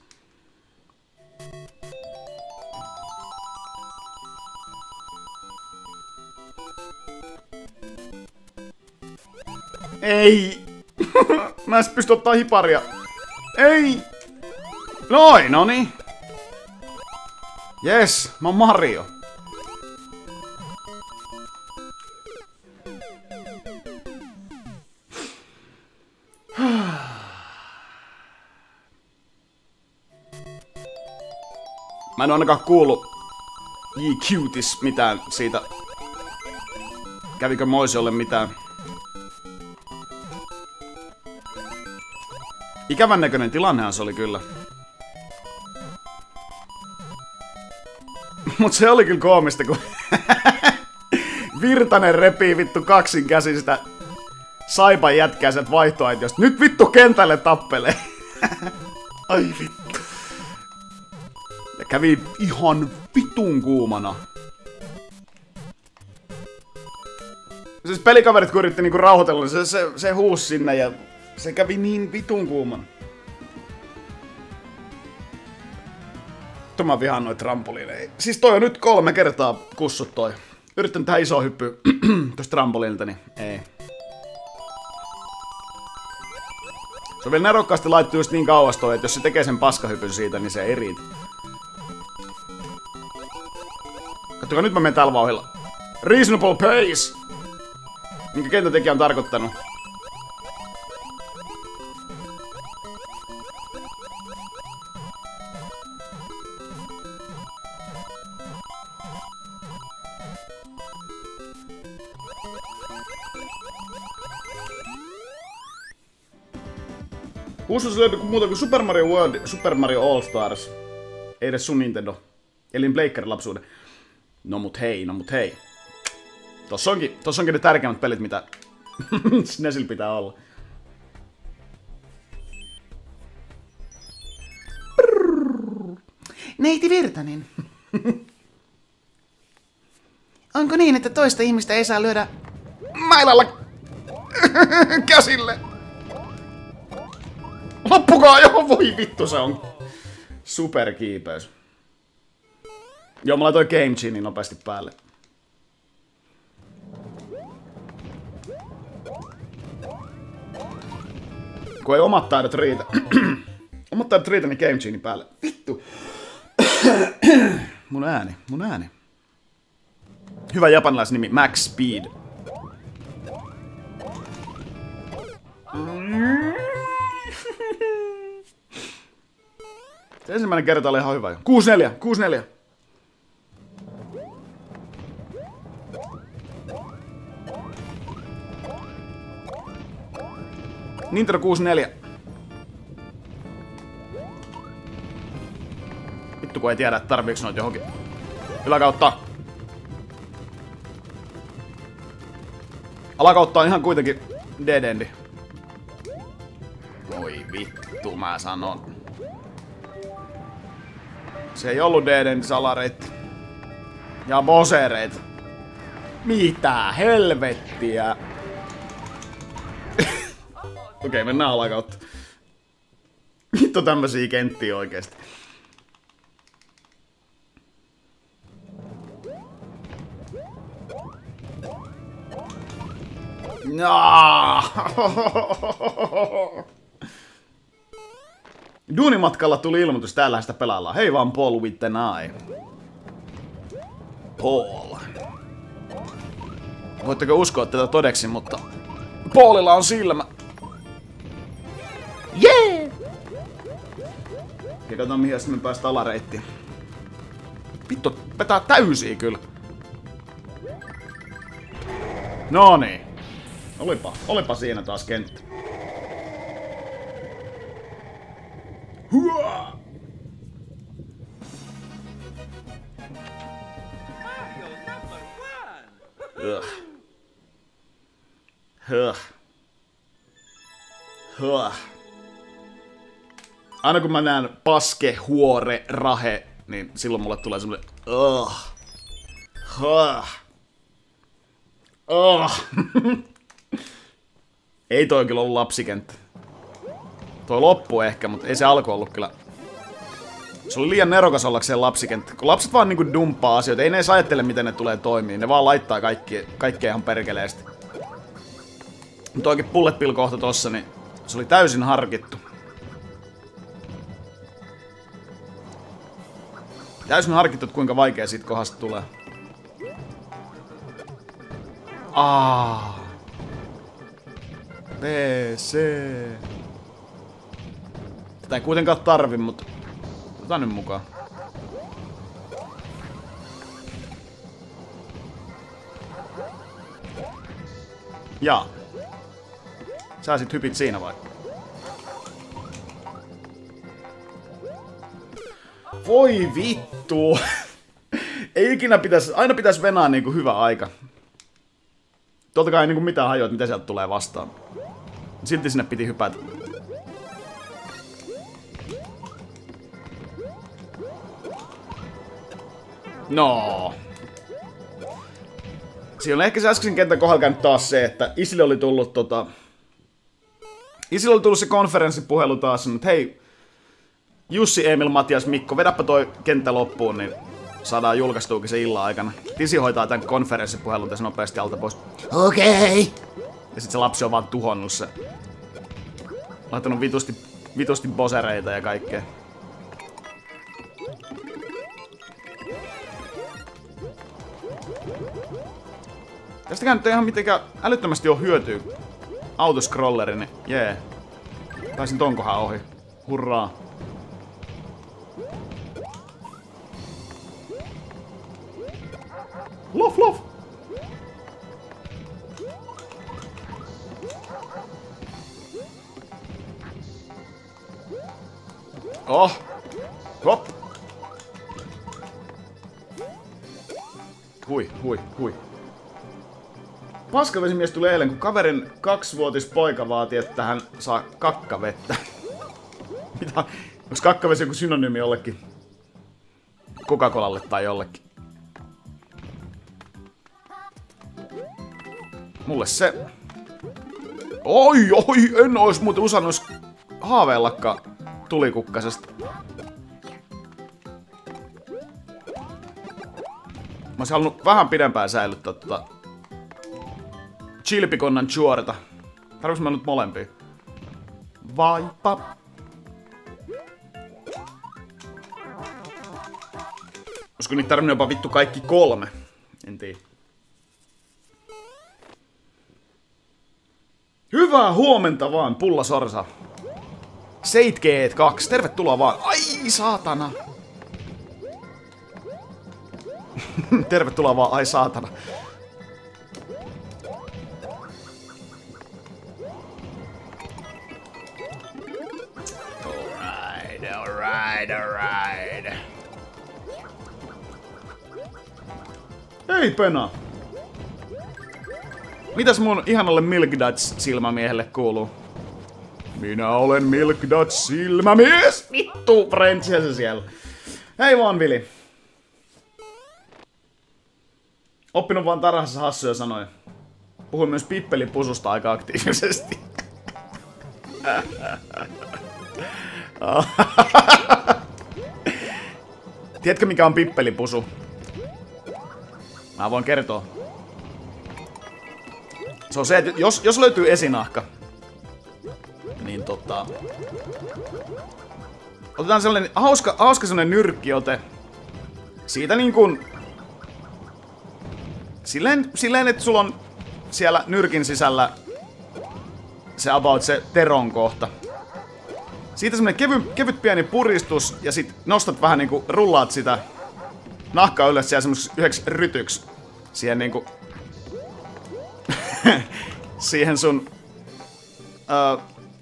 Ei! Mä en pysty ottaa hiparia. Ei! Noin, noni. Jes, mä oon Mario. Mä en oo ainakaan kuullut J-Cuties mitään siitä. Kävikö Moisiolle mitään? Ikävän näköinen tilannehan se oli kyllä. Mut se oli kyllä koomista, kun Virtanen repii vittu kaksin käsistä Saipan jätkää sieltä vaihtoaitiosta. Nyt vittu kentälle tappelee. Ai vittu. Ja kävi ihan vitun kuumana. Siis pelikaverit kun yritti niinku rauhoitella, se huusi sinne ja se kävi niin vitun kuuman. Mä vihaan noita trampoliineja. Siis toi on nyt 3 kertaa kussut toi. Yrittänyt tähän iso hyppy tosta trampoliinilta, niin ei. Se on vielä nerokkaasti laittu just niin kauas toi, että jos se tekee sen paskahypyn siitä, niin se ei riitä. Katsokaa, nyt mä menen tällä vauhilla. Reasonable pace! Minkä kentätekijä on tarkoittanut. Uusuus löytyy muuta kuin Super Mario World, Super Mario All Stars. Ei edes sun Nintendo. Elin Blakerin lapsuuden. No mut hei. Tossa onkin ne tärkeimmät pelit, mitä SNESillä pitää olla. Neiti Virtanen. Onko niin, että toista ihmistä ei saa lyödä mailalla käsille? Loppukaa jo! Voi vittu, se on superkiipeys. Joo, mä laitoin Game Genin nopeasti päälle. Kun ei omat taidot riitä. Omat taidot riitä, niin Game Genin päälle. Vittu. Mun ääni. Hyvä japanilaisnimi, Max Speed. Se ensimmäinen kerta oli ihan hyvä. 6-4. Nintendo 64. Vittu kun ei tiedä, että tarviiks noit johonkin. Yläkautta. Alakautta on ihan kuitenkin dead-endi. Oi vittu, mä sanon. Se ei ollut DDn salareitti. Ja bosereita. Mitä helvettiä? Okei, mennään alakautta. Vittu tämmösiä kenttiä oikeesti. Duunimatkalla tuli ilmoitus, täällä sitä pelaillaan. Hei vaan Paul with an eye. Paul. Voitteko uskoa tätä todeksi, mutta Paulilla on silmä. Jee! Ja katsotaan mihin me päästään alareittiin. Vittu, petää täysiä kyllä. No niin. Olipa siinä taas kenttä. Huaa! Aina kun mä näen paske, huore, rahe, niin silloin mulle tulee semmonen Ei toi kyllä ollut lapsikenttä. Toi loppu ehkä, mutta ei se alku ollut kyllä. Se oli liian nerokas ollakseen lapsikenttä. Kun lapset vaan niinku dumppaa asioita, ei ne edes ajattele miten ne tulee toimii. Ne vaan laittaa kaikkea ihan perkeleesti. Mutta oikein bullet bill kohta tossa, niin se oli täysin harkittu. Täysin harkittu, että kuinka vaikea siitä kohdasta tulee. B, C. Tätä ei kuitenkaan tarvi, mutta otetaan nyt mukaan. Jaa. Sä sit hypit siinä vai? Voi vittu! Ei ikinä aina pitäisi venaa niinku hyvä aika. Totta kai ei niinku mitään hajoa, mitä sieltä tulee vastaan. Silti sinne piti hypätä. No. Siinä on ehkä se äskeisen kentän kohdalla käynyt taas se, että Isille oli tullut se konferenssipuhelu taas, että hei, Jussi, Emil, Matias, Mikko, vedäpä toi kenttä loppuun, niin saadaan julkaistuukin se illan aikana. Tisi hoitaa tämän konferenssipuhelun tässä nopeasti alta pois. Okei. Ja sit se lapsi on vaan tuhonnut se. Laittanut vitusti bosereita ja kaikkea. Tästäkään nyt ei ihan mitenkään älyttömästi ole hyötyä. Autoscrolleri, niin jee. Pääsin ton kohan ohi. Hurraa. Lof! Oh! Hop! Hui. Paskavesimies tuli eilen, kun kaverin 2-vuotias poika vaati, että hän saa kakkavettä. Mitä? Onks kakkavesi joku synonyymi jollekin Coca-Colalle tai jollekin? Mulle se... Oi, en ois muuten usannut haaveillakaan tulikukkasesta. Mä oisin halunnut vähän pidempään säilyttää chilpikonnan juorta. Tarviks mä nyt molempia? Vaipa. Olisiko niitä tarvinnut jopa vittu kaikki 3? En tiedä. Hyvää huomenta vaan, Pulla Sorsa. Seitkeet 2, tervetuloa vaan. Ai saatana. Tervetuloa vaan, ai saatana. Alright. Ei pena. Mitäs mun ihanalle Milk Dutch silmämiehelle kuuluu? Minä olen Milk Dutch silmämies! Vittu, Frenchia se siellä. Hei vaan, Vili. Oppinut vaan tarhassa hassuja sanoja. Puhuin myös pippelipususta aika aktiivisesti. Tiedätkö mikä on pippelipusu? Mä voin kertoa. Se on se, että jos löytyy esinahka, niin otetaan sellainen hauska sellainen nyrkkiote. Siitä niin kuin silleen, että sulla on siellä nyrkin sisällä se teron kohta. Siitä semmonen kevyt pieni puristus ja sit nostat vähän niinku, rullaat sitä nahkaa ylös siellä semmoiseks yhdeksi rytyksi. Siihen niinku siihen sun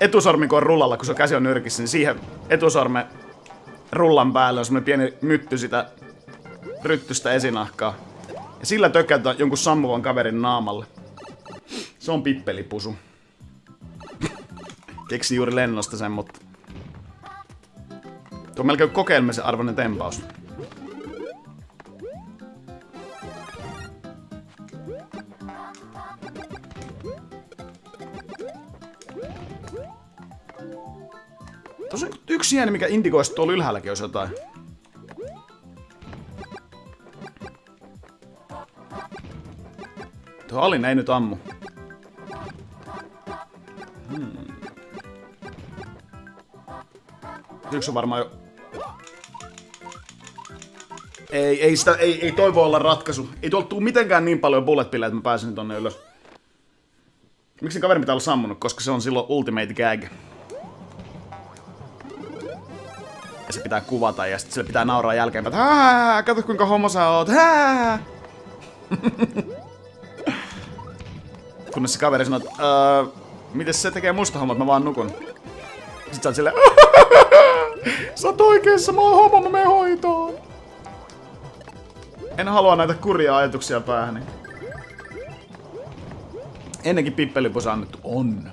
etusormi kun on rullalla, kun sun käsi on nyrkissä, niin siihen etusormen rullan päälle on semmonen pieni mytty sitä ryttystä esinahkaa. Ja sillä tökkäytään jonkun sammuvan kaverin naamalle. Se on pippelipusu. Keksi juuri lennosta sen, mutta tuo on melkein kokeilemisen arvoinen tempaus. Tuossa on yksi jääni, mikä indikoisi tuolla ylhäälläkin olisi jotain. Tuo Alin ei nyt ammu. Yksi on varmaan jo... Ei toi voi olla ratkaisu. Ei tuolta tuu mitenkään niin paljon bullet pillejä, että mä pääsen tonne ylös. Miksi kaverin pitää olla sammunut? Koska se on silloin ultimate gag. Ja se pitää kuvata ja sitten sille pitää nauraa jälkeenpäin, että kato kuinka homo sä oot, Kunnes se kaveri sanoo, että mites se tekee musta hommat, mä vaan nukun. Sit sä oot silleen, sä oot oikeessa, mä oon homo, mä menen hoitoon. En halua näitä kurjaa ajatuksia päähäni. Ennenkin pippelipusa annettu. On.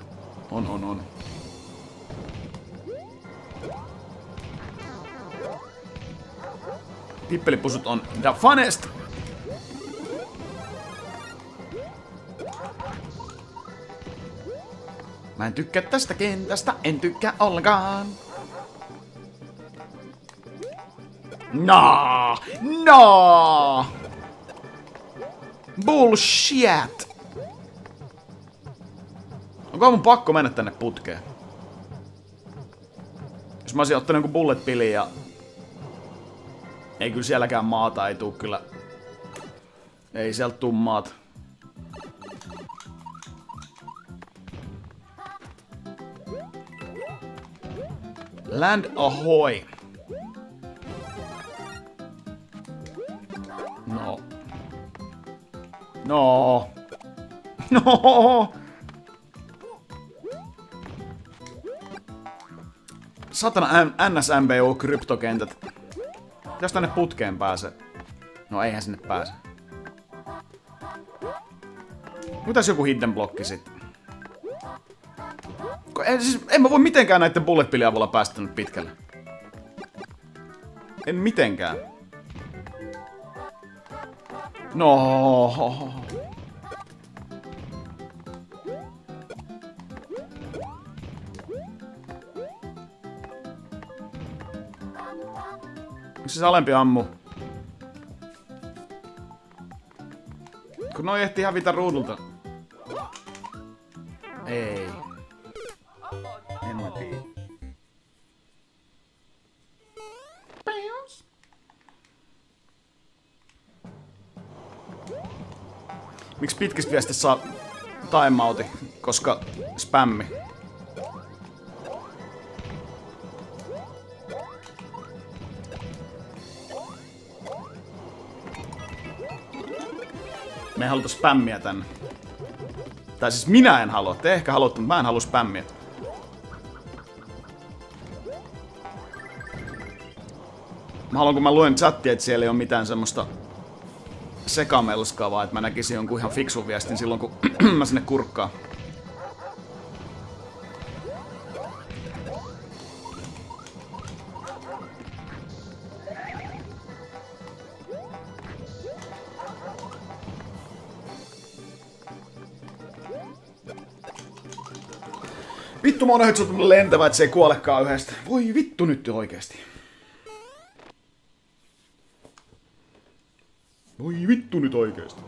Pippelipusut on the funnest. Mä en tykkää tästä kentästä, en tykkää ollenkaan. No! Bullshit! Onko mun pakko mennä tänne putkeen? Jos mä olisin ottanut jonkun bullet pillin ja... Ei kyllä sielläkään maata, ei tuu kyllä... Ei sieltä tuu maata. Land ahoy! No! Satana NSMBU-kryptokentät. Jos tänne putkeen pääsee. No eihän sinne pääse. Mitäs joku hidden blokki sitten? En mä voi mitenkään näitten bullet pillien avulla päästä nyt pitkälle. En mitenkään. No. Miksi se alempi ammu? Kun noi ehtii hävitä ruudulta. Ei. En mä tiedä. Miksi pitkistä viestistä saa timeouti? Koska spämmi. Me ei haluta spämmiä tänne. Tai siis minä en halua. Te ehkä haluatte, mutta mä en halua spämmiä. Mä haluan, kun mä luen chattia, että siellä ei ole mitään semmoista sekamelskaa, vaan että mä näkisin jonkun ihan fiksun viestin silloin, kun mä sinne kurkkaan. Vittu, mä oon nähnyt lentävä, et se ei kuolekaan yhdestä. Voi vittu nyt oikeesti. Voi vittu nyt oikeesti.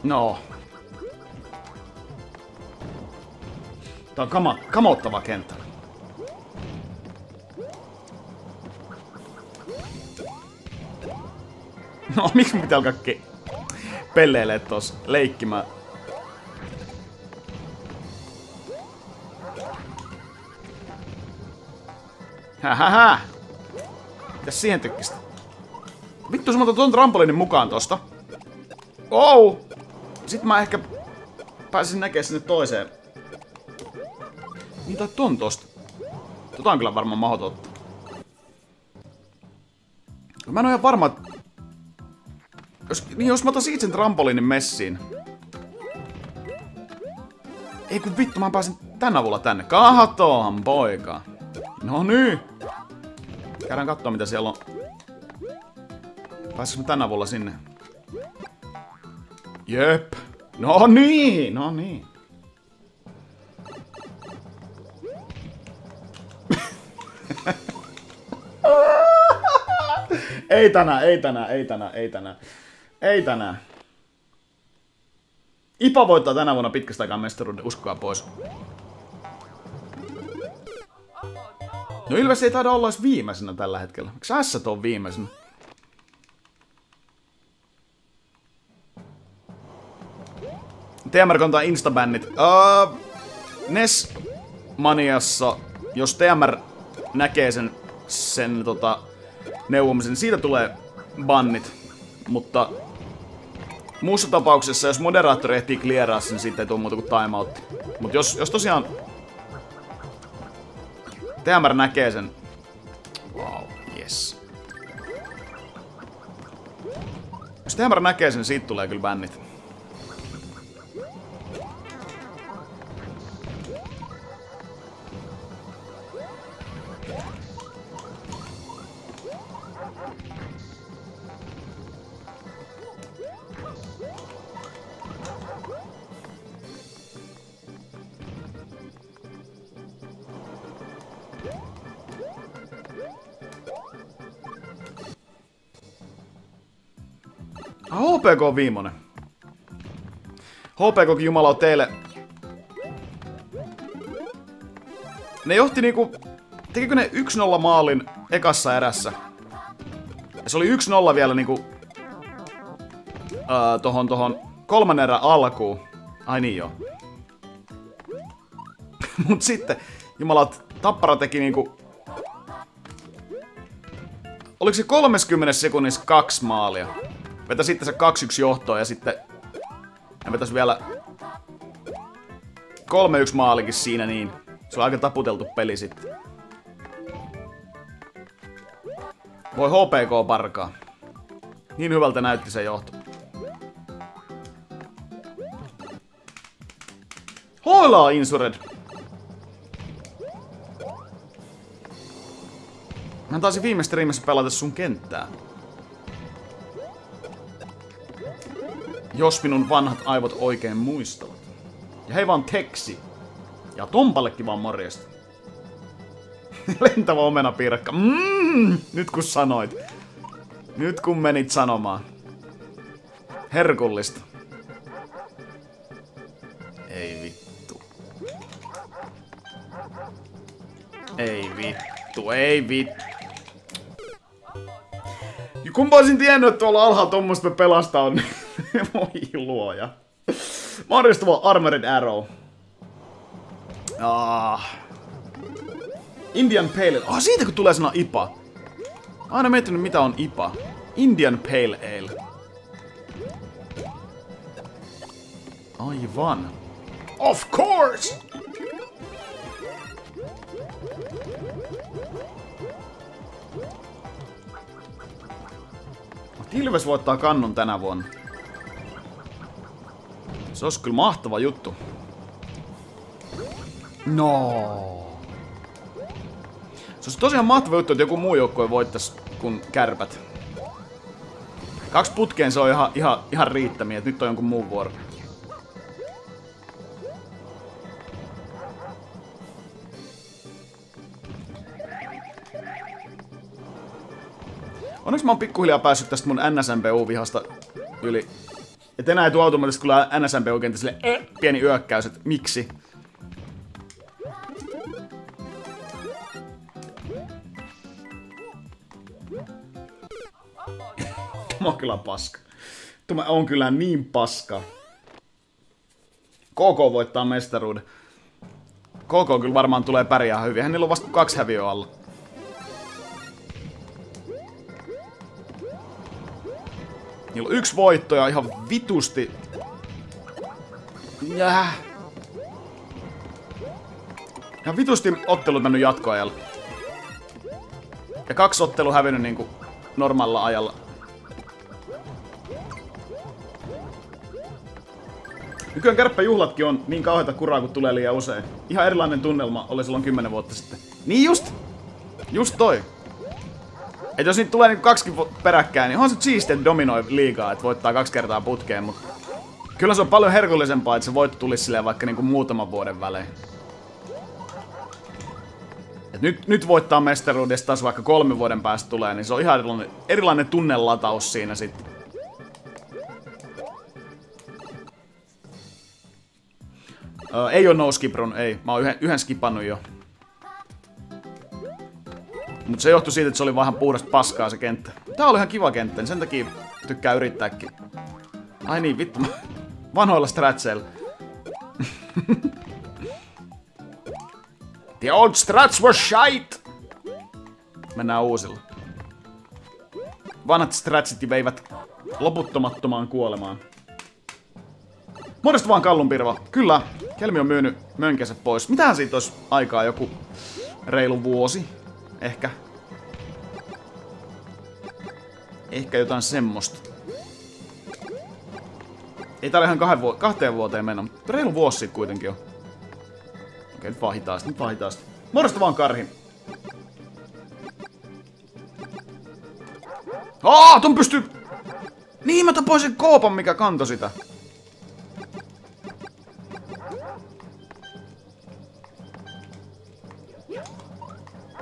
No. Tää on kamottava kenttä. No, miksi mun pitää alkaa pelleilee tossa leikkimään? Hähähä! Mitäs siihen tykkästä? Vittu, jos mä otan ton trampolinin mukaan tosta. Oh! Sitten mä ehkä pääsin näkemään sinne toiseen. Niin tai ton tosta. Tota on kyllä varmaan mahdotonta. Mä en oo ihan varma, että... Jos mä otan siitä sen trampolinin messiin. Ei kun vittu, mä pääsin tän avulla tänne. Kahtohan, poika. No niin. Käydään kattoo mitä siellä on. Pääsisikö mä tän avulla sinne? Jep. No niin, no niin. Ei tänään, ei tänään, ei tänään, ei tänään. Ei tänään. IPA voittaa tänä vuonna pitkästä aikaa mestaruuden, uskokaa pois. No Ilves ei taida olla edes viimeisenä tällä hetkellä. Miksi S on viimeisenä? TMR kantaa instabännit. NES-maniassa, jos TMR näkee sen neuvomisen, siitä tulee bannit. Mutta muussa tapauksessa, jos moderaattori ehtii clearaa sen, siitä ei tule muuta kuin timeout. Mut jos tosiaan TMR näkee sen... Wow, yes. Jos TMR näkee sen, siitä tulee kyllä bännit. HPK on viimeinen. HPK jumala on teille. Ne johti niinku... Tekikö ne 1-0 maalin ekassa erässä? Ja se oli 1-0 vielä niinku... tohon kolmannen erän alkuun. Ai niin joo. Mut sitten, jumalat, Tappara teki niinku... Oliko se 30 sekunnissa 2 maalia? Vetä sitten se 2-1 johtoon ja sitten... Ja vetäis vielä... 3-1 maalikin siinä niin. Se on aika taputeltu peli sitten. Voi HPK parkaa. Niin hyvältä näytti se johto. Hoilaa Insured! Mä taisin viime streamissä pelata sun kenttää. Jos minun vanhat aivot oikein muistavat. Ja hei vaan Teksi. Ja Tompallekin vaan morjesta. Lentävä omenapiirakka. Nyt kun sanoit. Nyt kun menit sanomaan. Herkullista. Ei vittu. Ei vittu, ei vittu. Kumpa olisin tiennyt, että tuolla alhaalla tommoista pelastaa on. Voi luoja. Morjestava Armored Arrow. Indian Pale Ale. Siitä kun tulee sana IPA. Aina miettinyt mitä on IPA. Indian Pale Ale. Aivan. Of course! Ilves voittaa kannun tänä vuonna. Se olisi kyllä mahtava juttu. No. Se olisi tosiaan mahtava juttu, että joku muu joukkue voittaisi kuin Kärpät. 2 putkeen se on ihan riittämiä, että nyt on jonkun muun vuoro. Onneksi mä oon pikkuhiljaa päässyt tästä mun NSMPU-vihasta yli. Et enää ei tuu automaattisesti kyllä NSMPU-kentä sille pieni yökkäys, et miksi? Tämä on kyllä paska. Tämä on kyllä niin paska. KK voittaa mestaruuden. KK kyllä varmaan tulee pärjää hyvin. Hänellä on vasta 2 häviöä alla. Niillä on 1 voitto ja ihan vitusti. Ihan vitusti ottelut mennyt jatkoajalla. Ja 2 ottelua hävinnyt niinku normaalilla ajalla. Nykyään kärppäjuhlatkin on niin kauheita kuraa, kun tulee liian usein. Ihan erilainen tunnelma oli silloin 10 vuotta sitten. Niin just toi. Et jos niitä tulee niinku 2 peräkkäin, niin on se siistiä, että dominoi liigaa, että voittaa 2 kertaa putkeen, mutta kyllä se on paljon herkullisempaa, että se voitto tulisi silleen vaikka niinku muutaman vuoden välein. Et nyt voittaa mestaruudesta taas vaikka 3 vuoden päästä tulee, niin se on ihan erilainen tunnelataus siinä sitten. Ei oo no skip run, ei. Mä oon yhden skipannut jo. Mut se johtui siitä, että se oli vähän puhdasta paskaa se kenttä. Tää oli ihan kiva kenttä, niin sen takia tykkää yrittääkin. Ai niin, vittu. Vanhoilla stratseilla. The old strats were shite! Mennään uusilla. Vanhat stratsit veivät loputtomattomaan kuolemaan. Muodosta vaan kallunpirva. Kyllä, Kelmi on myynyt mönkänsä pois. Mitähän siitä olisi aikaa, joku reilu vuosi? Ehkä. Ehkä jotain semmoista. Ei täällä ihan 2 vuoteen mennä, mutta reilu vuosi siitä kuitenkin on. Okei, nyt vaan hitaasti, Muodosta vaan karhi. Ton pystyy... Niin, mä tapoin sen koopan, mikä kantoi sitä.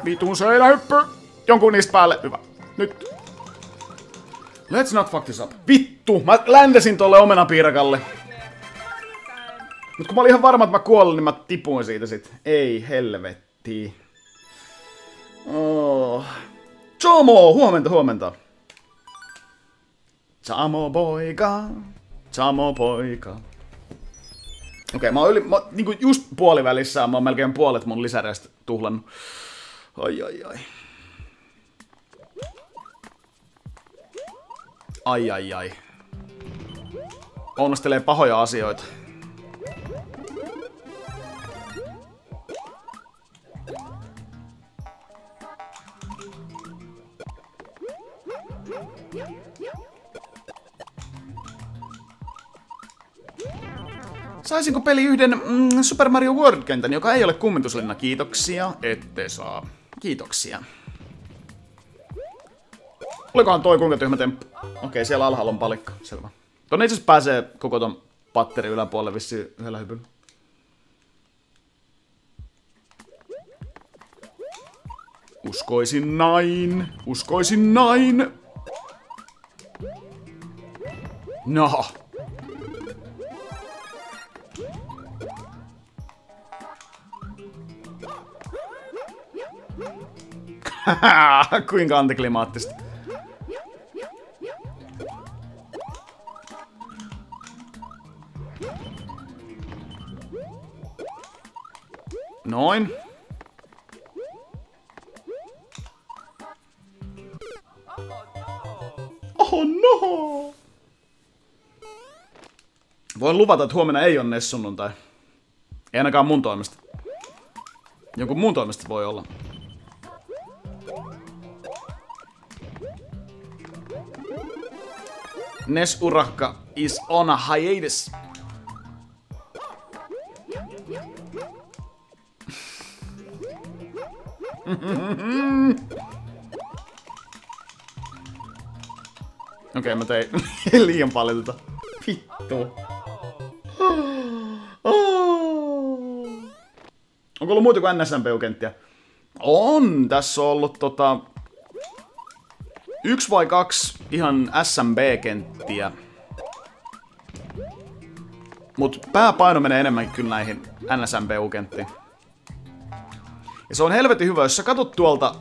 Vitun seinähyppy! Jonkun niistä päälle. Hyvä. Nyt. Let's not fuck this up. Vittu! Mä ländesin tolle omenapiirakalle. Mut kun mä olin ihan varma, että mä kuolin, niin mä tipuin siitä sit. Ei helvetti. Oh. Chomo! Huomenta. Chamo poika. Okei, mä oon niinku just puolivälissä, mä oon melkein puolet mun lisäreistä tuhlannut. Ai. Onnostelee pahoja asioita. Saisinko peli yhden Super Mario World-kentän, joka ei ole kummituslinna? Kiitoksia, ette saa. Kiitoksia. Olikohan toi kuinka tyhmä temppu? Okei, siellä alhaalla on palikka. Selvä. Tonne itse asiassa pääsee koko ton patteri yläpuolelle vissiin yhdellä hypyllä. Uskoisin näin. No. Kuinka antiklimaattista. Noin. Oh no! Voin luvata, että huomenna ei ole Nessunnuntai. Ei ainakaan mun toimesta. Jonkun muun toimesta voi olla. Nes-urakka is on a hiatus. Okei, mä tein liian paljon tota. Vittu. Onko ollut muuta kuin NSMPU-kenttiä? On! Tässä on ollut 1 vai 2 ihan SMB-kenttiä. Mut pääpaino menee enemmänkin kyllä näihin NSMPU-kenttiin. Ja se on helvetin hyvä, jos sä katot tuolta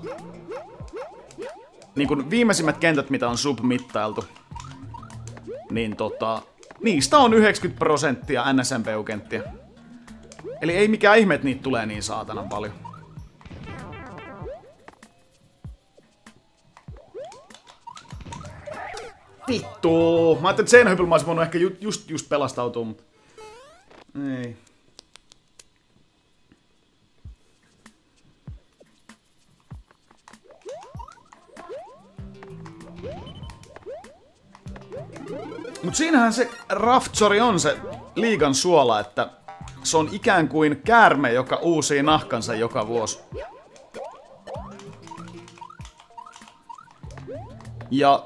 niin kun viimeisimmät kentät, mitä on submittailtu, niin niistä on 90% NSMPU-kenttiä. Eli ei mikään ihme, että niitä tulee niin saatanan paljon. Vittu! Mä ajattelin, että seinähypyllä mä olisin voinut ehkä just pelastautua, mutta ei. Mut siinähän se Raftsori on se liigan suola, että se on ikään kuin käärme, joka uusii nahkansa joka vuosi. Ja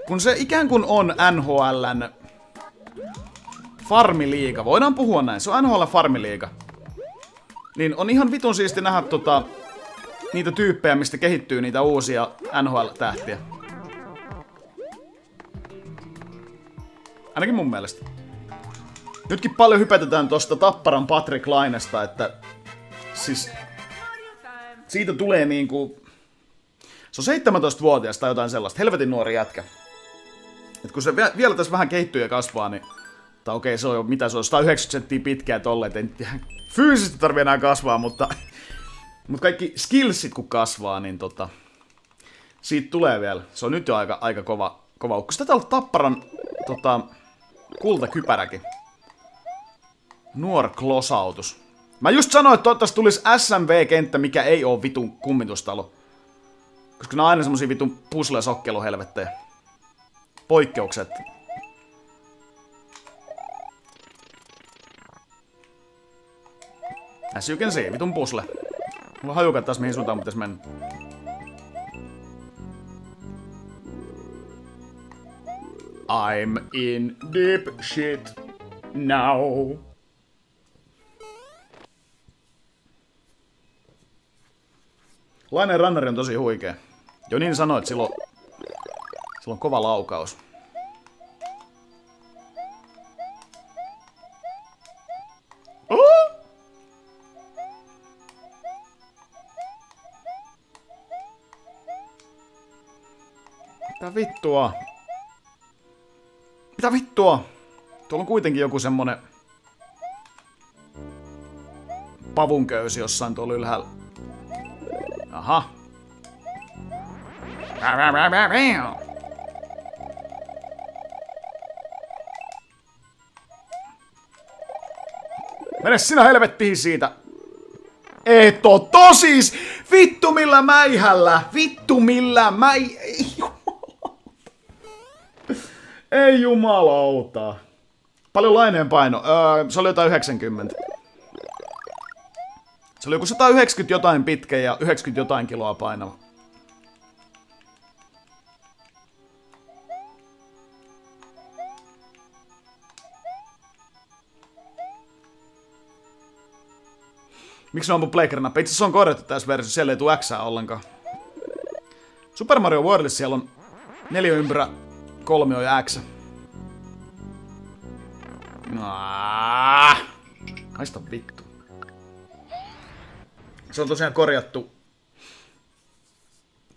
kun se ikään kuin on NHL:n farmiliiga, voidaan puhua näin, se on NHL:n farmiliiga, niin on ihan vitun siisti nähdä niitä tyyppejä, mistä kehittyy niitä uusia NHL-tähtiä. Ainakin mun mielestä. Nytkin paljon hypätetään tosta Tapparan Patrick Lainesta, että siis siitä tulee niinku... Se on 17-vuotias tai jotain sellaista, helvetin nuori jätkä. Et kun se vielä tässä vähän kehittyy ja kasvaa, niin... Tai okei, se on jo, mitä se on, 190 senttiä pitkä ja tolleen, et ei fyysisesti tarvii enää kasvaa, mutta kaikki skillsit kun kasvaa, niin siitä tulee vielä. Se on nyt jo aika kova ukko. Sitten täällä on Tapparan kultakypäräkin. Nuor klosautus. Mä just sanoin, että toivottavasti tulisi SMV-kenttä, mikä ei oo vitun kummitustalo. Koska ne on aina semmosia vitun puzzle-sokkeluhelvettejä. Poikkeukset. As you can see, vitun puzzle. Mulla on hajukat taas mihin suuntaan pitäis mennä. I'm in deep shit now. Lainen runneri on tosi huikea. Jo niin sanoi, että sillä on kova laukaus. Mitä vittua? Mitä vittua? Tuolla on kuitenkin joku semmonen pavunköysi jossain tuolla ylhäällä. Aha. Mene sinä helvettiin siitä. Et oo tosis! Vittu millä mäihällä! Vittu millä Ei jumalauta. Paljon Laineen paino? Se oli jotain 90. Se oli joku 190 jotain pitkä ja 90 jotain kiloa painava. Miksi ne on mun pleikkarinappi? Itse asiassa on korjattu tässä versiossa, siellä ei tule Xää ollenkaan. Super Mario Worldissa siellä on 4 ympyrä, 3 ja X. Haista vittu. Se on tosiaan korjattu.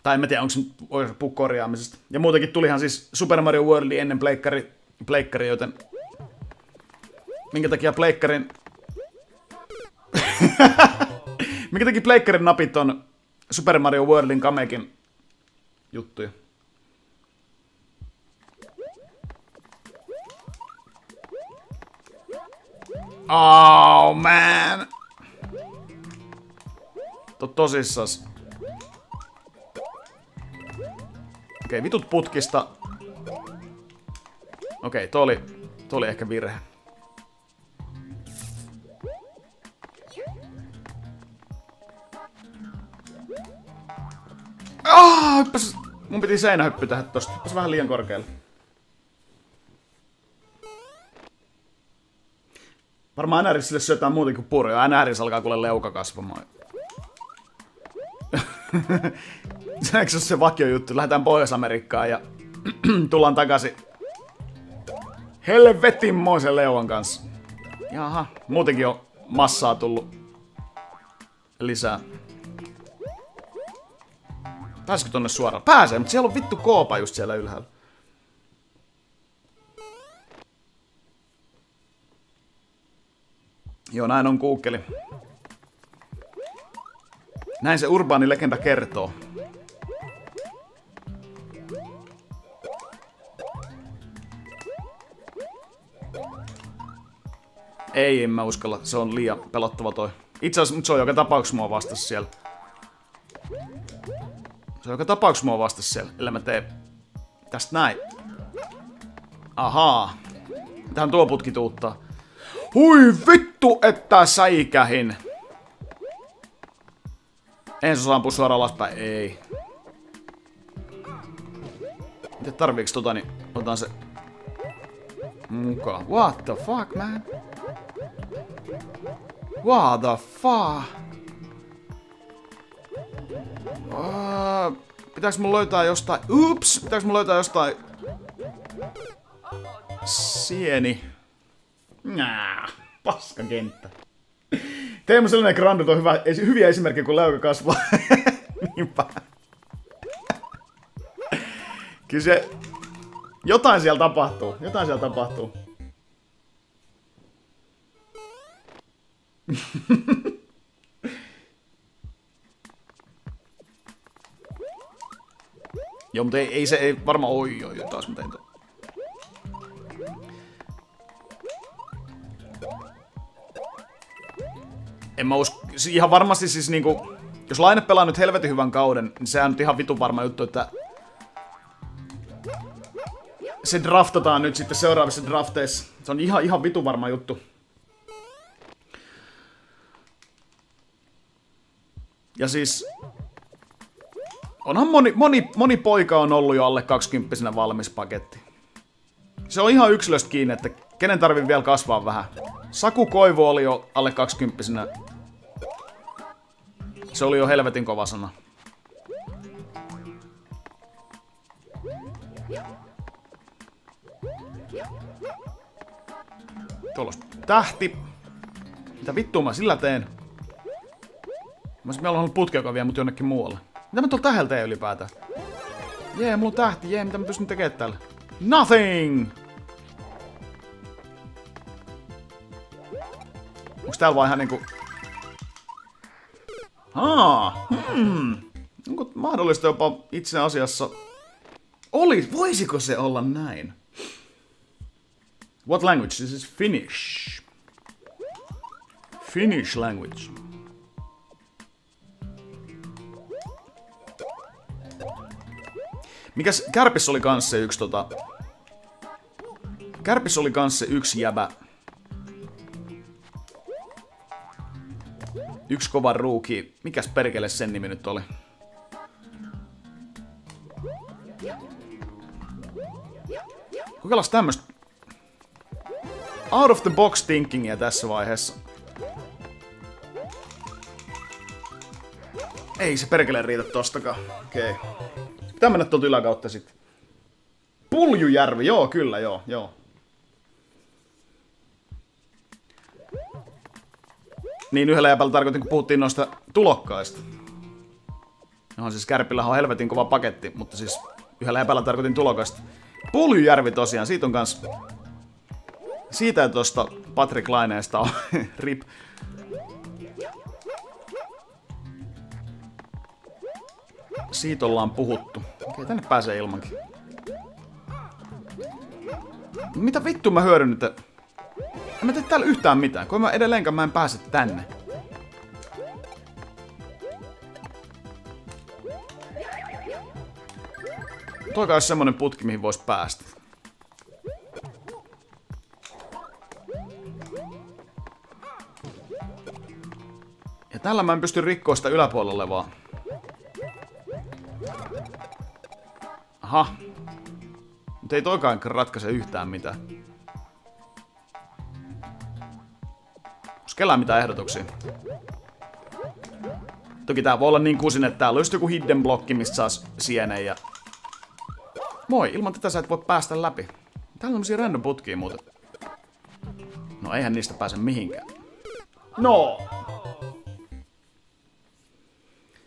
Tai en mä tiedä, onko se nyt puhua korjaamisesta. Ja muutenkin tulihan siis Super Mario Worldi ennen pleikkari, joten... Minkä takia pleikkarin... Minkä takia pleikkarin napit on Super Mario Worldin kamekin juttuja. Oh man! Tosissas. Okei, vitut putkista. Okei, toi oli ehkä virhe. Hyppäs. Mun piti seinähyppy tehdä tosta. Hyppäs vähän liian korkealle. Varmaan NRisille syötään muuten kuin puroja. NRis alkaa kuule leuka kasvamaan. Eikö se ole se vakio juttu? Lähdetään Pohjois-Amerikkaan ja tullaan takaisin helvetinmoisen leuan kanssa. Jaha, muutenkin on massaa tullut lisää. Pääsikö tonne suoraan? Pääsee, mutta siellä on vittu koopa just siellä ylhäällä. Joo, näin on Google. Näin se urbaani legenda kertoo. Ei, en mä uskalla. Se on liian pelottava toi. Itse asiassa se on joka tapauksessa mua vastas siellä. Se on joka tapauksessa mua vastas siellä, ellei mä tee tästä näin. Ahaa. Mitähän tuo putki tuuttaa? Hui vittu, että säikähin. En saa ampua suoraan alaspäin. Ei. Mitä tarviiks tota, niin otan se mukaan. What the fuck, man? What the fuck? Pitääks mun löytää jostain... Ups! Pitääks mun löytää jostain... Sieni. Nää, paskakenttä. Teemu sellainen Grandut on hyviä esimerkkejä, kun leuka kasvaa. Niinpä. Kyllä se... Jotain siellä tapahtuu. Jotain siellä tapahtuu. Joo, mutta ei se ei varmaan... Oi, taas mä tein tuon. En mä usko... Ihan varmasti siis niinku... Jos Laine pelaa nyt helvetin hyvän kauden, niin sehän on nyt ihan vitun varma juttu, että... Se draftataan nyt sitten seuraavissa drafteissa. Se on ihan vitun varma juttu. Ja siis... Onhan moni poika on ollut jo alle 20-vuotiaana valmis paketti. Se on ihan yksilöstä kiinni, että kenen tarvii vielä kasvaa vähän. Saku Koivu oli jo alle 20-vuotiaana. Se oli jo helvetin kova sana. Tuolla on tähti. Mitä vittua mä sillä teen? Mä olisin halunnut putki, joka vie mut jonnekin muualle. Mitä mä tuolla tähellä teen ylipäätään? Jee, mulla on tähti. Jee, mitä mä pystyn tekemään täällä? Nothing! Onks täällä vaan ihan niinku... Onko mahdollista jopa itse asiassa... Voisiko se olla näin? What language? This is Finnish. Finnish language. Mikäs Kärpissä oli kans se yksi Kärpissä oli kans se yksi jäbä. Yksi kova ruuki. Mikäs perkele sen nimi nyt oli? Kokeillaan tämmöstä out of the box thinkingia tässä vaiheessa. Ei se perkele riitä tostakaan. Okei. Okay. Pitää mennä tuolta yläkautta sitten. Puljujärvi, joo kyllä, joo. Niin yhdellä jäpällä tarkoitin, kun puhuttiin noista tulokkaista. Johon siis Kärpillähän on helvetin kova paketti, mutta siis yhdellä jäpällä tarkoitin tulokasta. Puljujärvi tosiaan, siitä on kans... Siitä ja tosta Patrick Laineesta on rip. Siitä ollaan puhuttu. Okei, tänne pääsee ilmankin. Mitä vittu mä hyödyn nyt? En mä tee täällä yhtään mitään, kun mä en pääse tänne. Toikaa olisi semmonen putki, mihin vois päästä. Ja tällä mä en pysty rikkoa sitä yläpuolella olevaa. Aha. Mutta ei toikaan ratkaise yhtään mitään. Onko kellään mitään ehdotuksia? Toki tää voi olla niin kusin, että täällä olisi joku hidden blokki, mistä saas sienen ja... Moi, ilman tätä sä et voi päästä läpi. Täällä on tämmösiä random putkia muuten. No eihän niistä pääse mihinkään. No!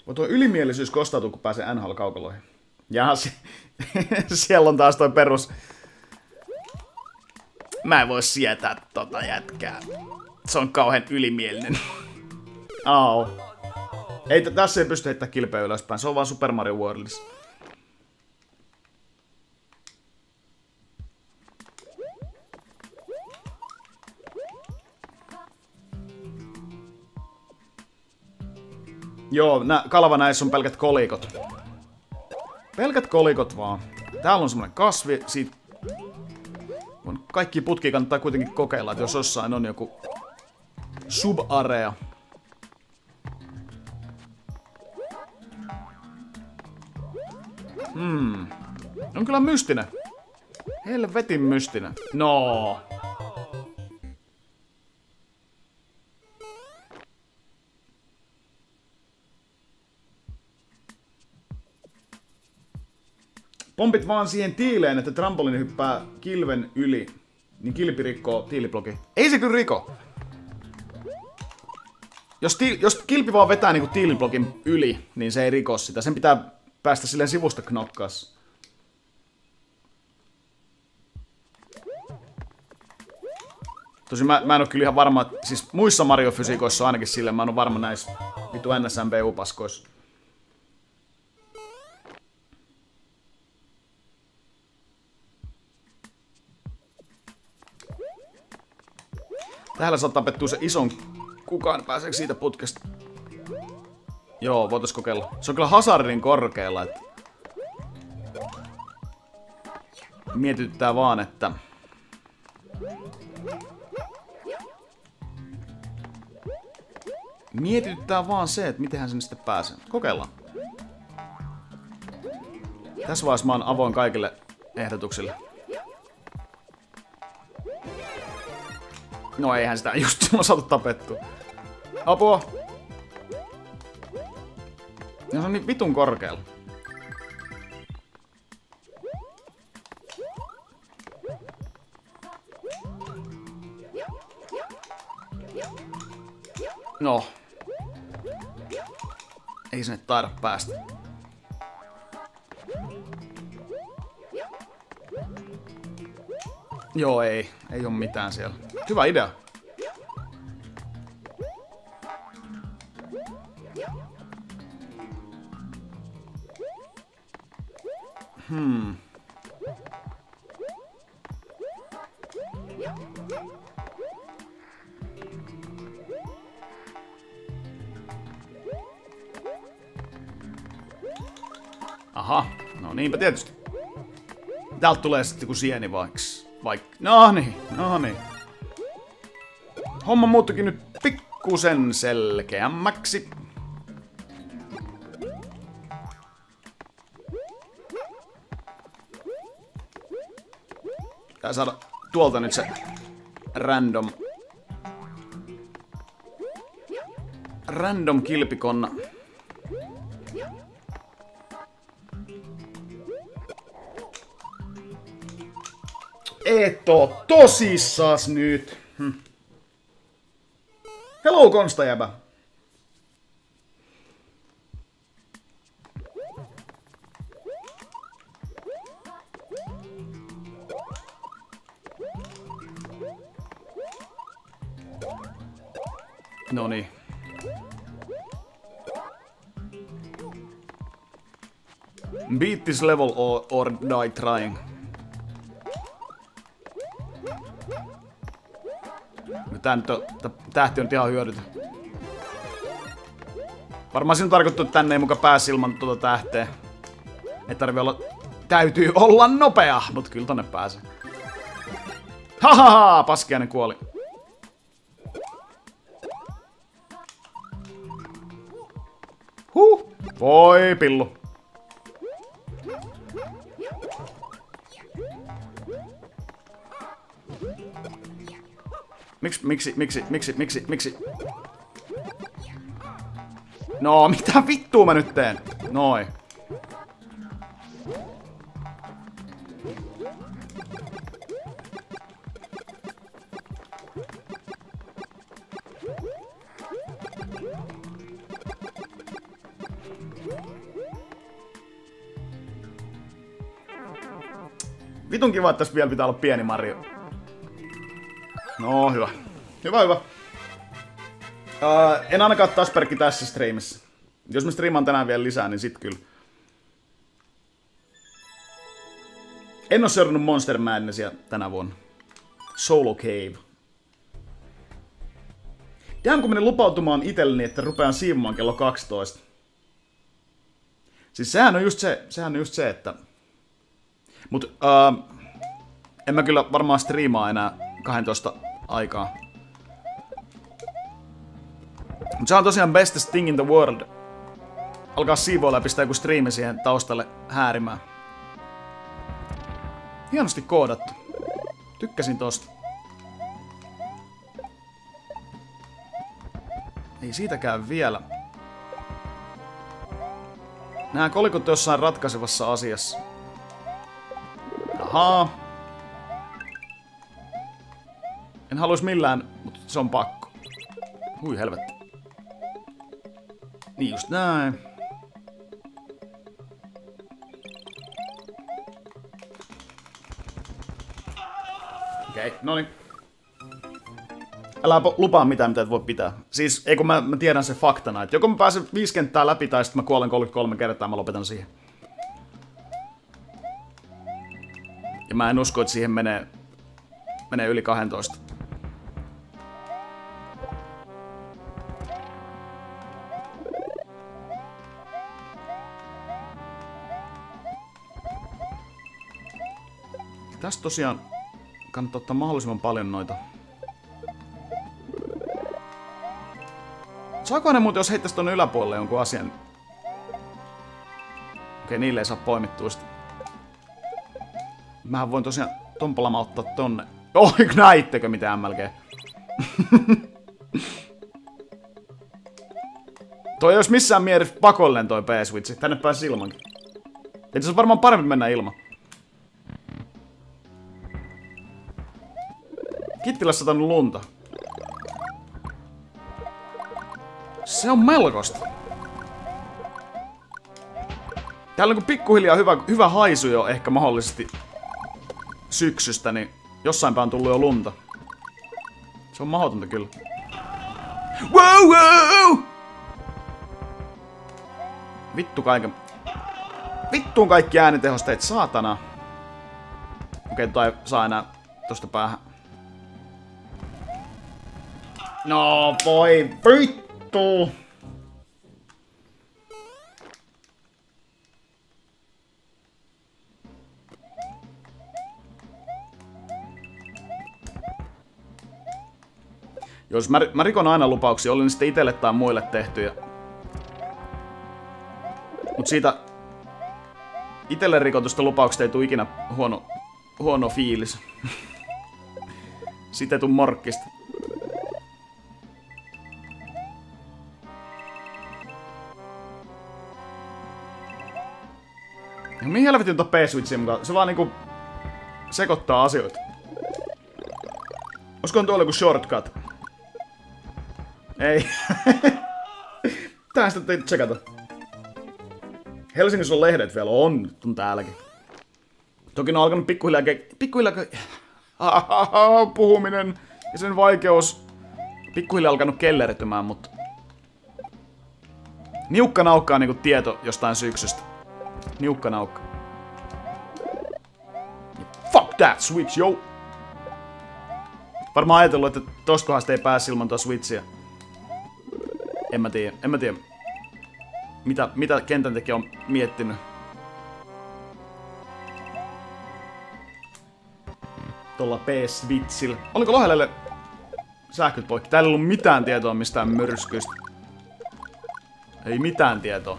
Voi tuo ylimielisyys kostautuu, kun pääsee NHL-kaukaloihin. Ja siellä on taas toi perus... Mä en voi sietää tota jätkää. Se on kauhean ylimielinen. Au. Ei, tässä ei pysty heittämään kilpeä ylöspäin. Se on vaan Super Mario Worldissa. Joo, kalva näissä on pelkät kolikot. Pelkät kolikot vaan. Täällä on semmonen kasvi, siitä... Kaikki putkia kannattaa kuitenkin kokeilla, että jos jossain on joku... Sub-area. On kyllä mystinen. Helvetin mystinen. No. Pompit vaan siihen tiileen, että trampoliini hyppää kilven yli. Niin kilpi rikkoo tiiliblokin. Ei se kyllä riko. Jos kilpi vaan vetää niinku tiiliblokin yli, niin se ei riko sitä. Sen pitää päästä silleen sivusta knokkaas. Tosin mä en oo kyllä ihan varma, että siis muissa Mario-fysiikoissa on ainakin silleen, mä en oo varma näissä vitu NSMBU-paskoissa. Täällä saa tapettua se ison kukaan, pääseekö siitä putkesta? Joo, voitais kokeilla. Se on kyllä hazardin korkealla, että... Mietityttää vaan, että... Mietityttää vaan se, että mitenhän sen sitten pääsee. Kokeillaan. Tässä vaiheessa mä oon avoin kaikille ehdotuksille. No eihän sitä just saatu tapettua. Apua! Ja se on niin vitun korkealla. No. Ei sinne taida päästä. Joo, ei oo mitään siellä. Hyvä idea. Aha, no niinpä tietysti. Täältä tulee sitten joku sieni vaiks. Noniin. Homma muuttukin nyt pikkusen selkeämmäksi. Tää saada tuolta nyt se random kilpikonna. Et oo tosissas nyt. Hello, konstajäbä. Noniin. Beat this level or die trying. Tää nyt on, tähti on ihan hyödytön. Varmaan siinä on tarkoittu, että tänne ei muka pääse ilman tuota tähteä. Ei tarvi olla... Täytyy olla nopea, mut kyllä tonne pääsee. Hahaha, paskiainen kuoli. Voi pillu. Miksi? No, mitä vittua mä nyt teen? Noin. Vitun kiva, että tässä vielä pitää olla pieni Mario. No, hyvä. Hyvä. En ainakaan tasperkki tässä striimissä. Jos mä striimaan tänään vielä lisää, niin sit kyllä. En oo seurannut Monster Madnessia tänä vuonna. Solo Cave. Jäänkö menen lupautumaan itselleni, että rupean siivomaan kello 12? Siis sehän on just se, että... Mut en mä kyllä varmaan striimaa enää 12 aikaa. Mut se on tosiaan bestest thing in the world. Alkaa siivoilla ja pistää joku striimi siihen taustalle häärimään. Hienosti koodattu. Tykkäsin tosta. Ei siitäkään vielä. Nää kolikot jossain ratkaisevassa asiassa. Ahaa. En haluis millään, mutta se on pakko. Hui helvetti. Niin just näin. Okei, noniin. Älä lupaa mitään, mitä et voi pitää. Siis, ei kun mä tiedän sen faktana, että joko mä pääsen 5 kenttää läpi tai sitten mä kuolen 33 kertaa, mä lopetan siihen. Ja mä en usko, että siihen menee yli 12. Tästä tosiaan kannattaa ottaa mahdollisimman paljon noita. Saako ne muuten, jos heittäisi tonne yläpuolelle jonkun asian? Okei, niille ei saa poimittua sitä. Mähän voin tosiaan tompalama ottaa tonne. Näittekö mitä MLG? Toi ei olisi missään mielessä pakollinen toi P-Switch. Tänne pääsisi ilmankin. Ei se on varmaan parempi mennä ilman. Kittilässä satanut lunta. Se on melkoista. Täällä on pikkuhiljaa hyvä haisu jo ehkä mahdollisesti syksystä, niin jossain päin on tullut jo lunta. Se on mahdotonta kyllä. Wow! Vittuun kaikki äänitehosteet, saatana. Okei, toi saa enää tosta päähän. No voi vittu! Jos mä rikon aina lupauksia, oli ne sitten itelle tai muille tehtyjä. Mut siitä itelle rikotusta lupauksesta ei tule ikinä huono fiilis. Siitä ei tuu morkkista. Ja mihin helvetin tuo P-Switchiin mukaan? Se vaan niinku sekoittaa asioita. Olisikohan tuolla joku shortcut? Ei. Tää sitä ei tsekata. Helsingissä on lehdet vielä, on täälläkin. Toki ne on alkanut pikkuhiljaa puhuminen ja sen vaikeus pikkuhiljaa alkanut kelleritymään, mutta niukka naukkaa niinku tieto jostain syksystä. Niukka naukka. Fuck that Switch, yo! Varmaan ajatellut, että tosta kohdasta ei pääse ilman tuo Switchia. En mä tiedä. Mitä kentän tekijä on miettinyt. Tuolla P-Switchillä. Oliko Lohelelle sähköt poikki? Täällä ei ollut mitään tietoa mistään myrskyistä. Ei mitään tietoa.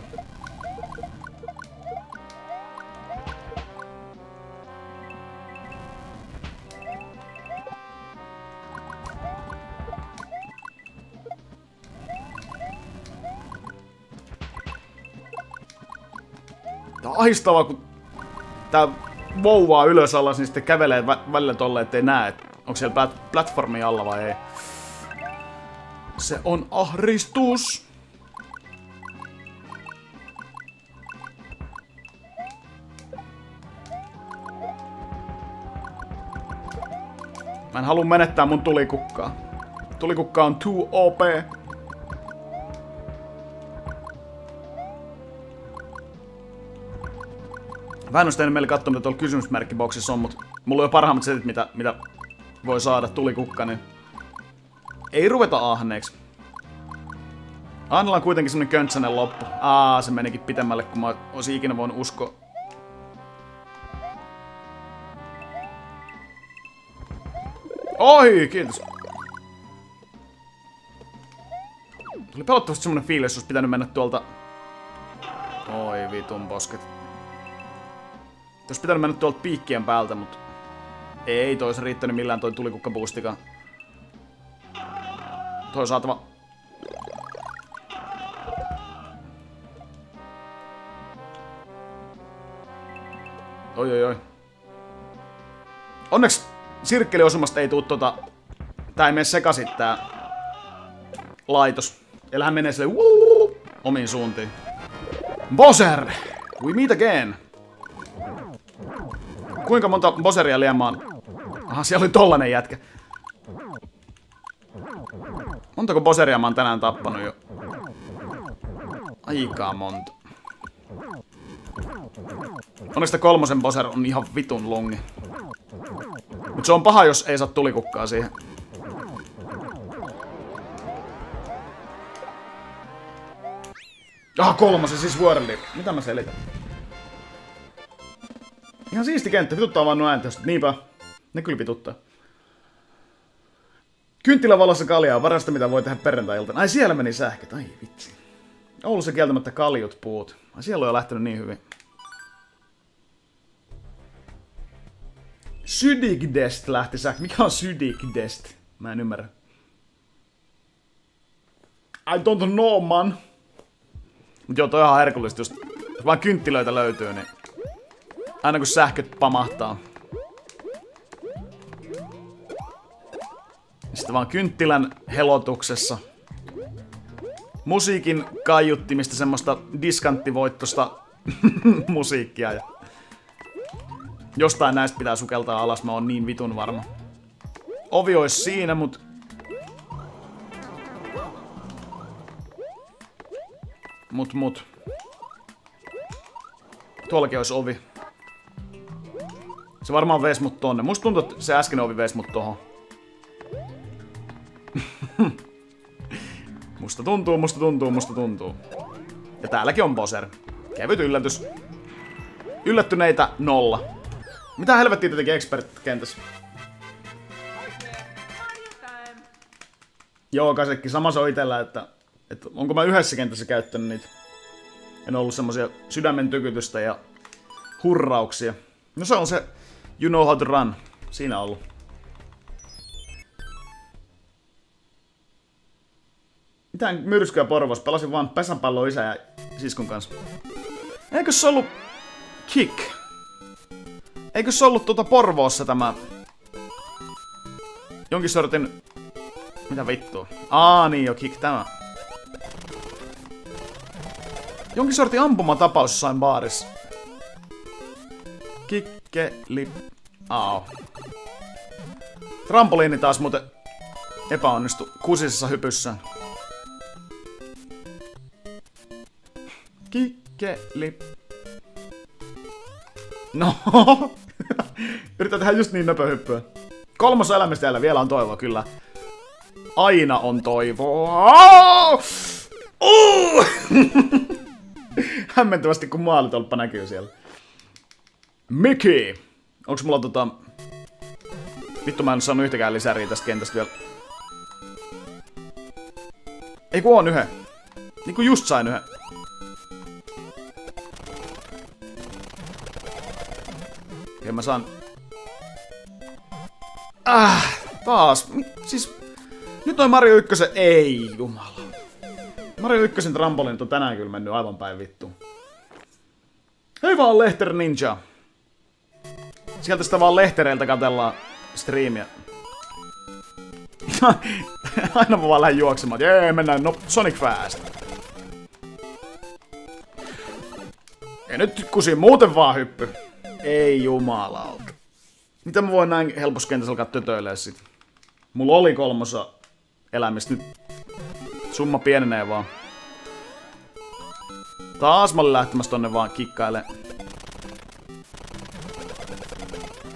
Ahistavaa, kun tää vouvaa ylös alas, niin sitten kävelee välillä tolle, ettei näe, onko siellä platformi alla vai ei. Se on ahdistus. Mä en halua menettää mun tulikukkaa. Tulikukka on too OP. Mä en oo sitä meille katsoa, mitä tuolla kysymysmerkkiboksissa on, mutta mulla on jo parhaimmat setit, mitä voi saada tulikukka, niin ei ruveta ahneeksi. Annalla on kuitenkin semmonen köntsänen loppu. Se menikin pitemmälle, kun mä oisin ikinä voinut uskoa. Oi, kiitos. Tuli pelottavasti semmonen fiilis, jos pitänyt mennä tuolta... Oi vitun posket. Jos pitänyt mennä tuolta piikkien päältä, mut... Ei toi se riittänyt millään toi tulikukkabuustikaan. Toi saatava... Oi. Onneksi sirkkeliosumasta ei tuu tää ei mene sekasit tää laitos. Ellähän menee sille omiin suuntiin. Bowser! We meet again! Kuinka monta Bowseria liemaan? Aha, siellä oli tollanen jätkä. Montako Bowseria mä oon tänään tappanut jo? Aikaa monta. Onneksi kolmosen Bowser on ihan vitun longi. Mut se on paha, jos ei saa tulikukkaa siihen. Kolmosen siis Worldi. Mitä mä selitän? Ihan siisti kenttä. Vituttaa vaan nuo ääntöstä. Niinpä. Ne kyllä vituttaa. Kynttilävalossa kaljaa. Varasta mitä voi tehdä perjantai-iltana. Ai siellä meni sähköt. Ai vitsi. Oulussa kieltämättä kaljut puut. Ai siellä on jo lähtenyt niin hyvin. Sydigdest lähti sähkö. Mikä on Sydigdest? Mä en ymmärrä. I don't know, man. Mut joo, toi on ihan herkullista just. Jos vaan kynttilöitä löytyy, niin... Aina kun sähköt pamahtaa. Sitten vaan kynttilän helotuksessa. Musiikin kaiuttimista semmoista diskanttivoittosta musiikkia. Ja jostain näistä pitää sukeltaa alas, mä oon niin vitun varma. Ovi ois siinä, mut... Mut. Tuollakin ois ovi. Se varmaan veis mut tonne. Musta tuntuu, että se äsken ovi veis mut tohon. Musta tuntuu. Ja täälläkin on Bowser. Kevyt yllätys. Yllättyneitä 0. Mitä helvettiä teki Expert-kentässä? Joo, Kasekki, sama se on itellä, että onko mä yhdessä kentässä käyttänyt niitä. En ollut semmosia sydämen tykytystä ja hurrauksia. No se on se You Know How to Run. Siinä on ollut. Mitään myrskyä Porvos. Pelasin vaan pesäpalloa isä ja siskon kanssa. Eikö se ollut Kick? Eikö se ollut Porvoossa tämä... Jonkin sortin... Mitä vittua? Niin jo, Kick tämä. Jonkin sortin ampumatapaus jossain baarissa. Kikkeli... Trampoliini taas muuten epäonnistui kusisessa hypyssä. Kikkeli... No, yritän tehdä just niin nöpöhyppyä. 3 elämästä jäällä vielä on toivoa, kyllä. Aina on toivoa. Hämmentävästi kun maalitolppa näkyy siellä. Mickey! Onks mulla Vittu mä en saanut yhtäkään lisäriä tästä kentästä vielä. Ei kun on yhden. Niinku just sain yhden. Okei, mä saan... Taas. Siis... Nyt noin Mario 1... Ei, jumala. Mario 1 trampolinit on tänään kyllä mennyt aivan päin vittuun. Hei vaan Lehter Ninja. Sieltä sitä vaan lehtereiltä katsellaan striimiä. Aina mä vaan lähden juoksemaan. Jee, mennään Sonic Fast. Ja nyt kusi muuten vaan hyppy. Ei jumalauta. Mitä mä voin näin helpossa kentässä alkaa tötöilee sit? Mulla oli 3 elämistä, nyt summa pienenee vaan. Taas mä olin lähtemässä tonne vaan kikkailee.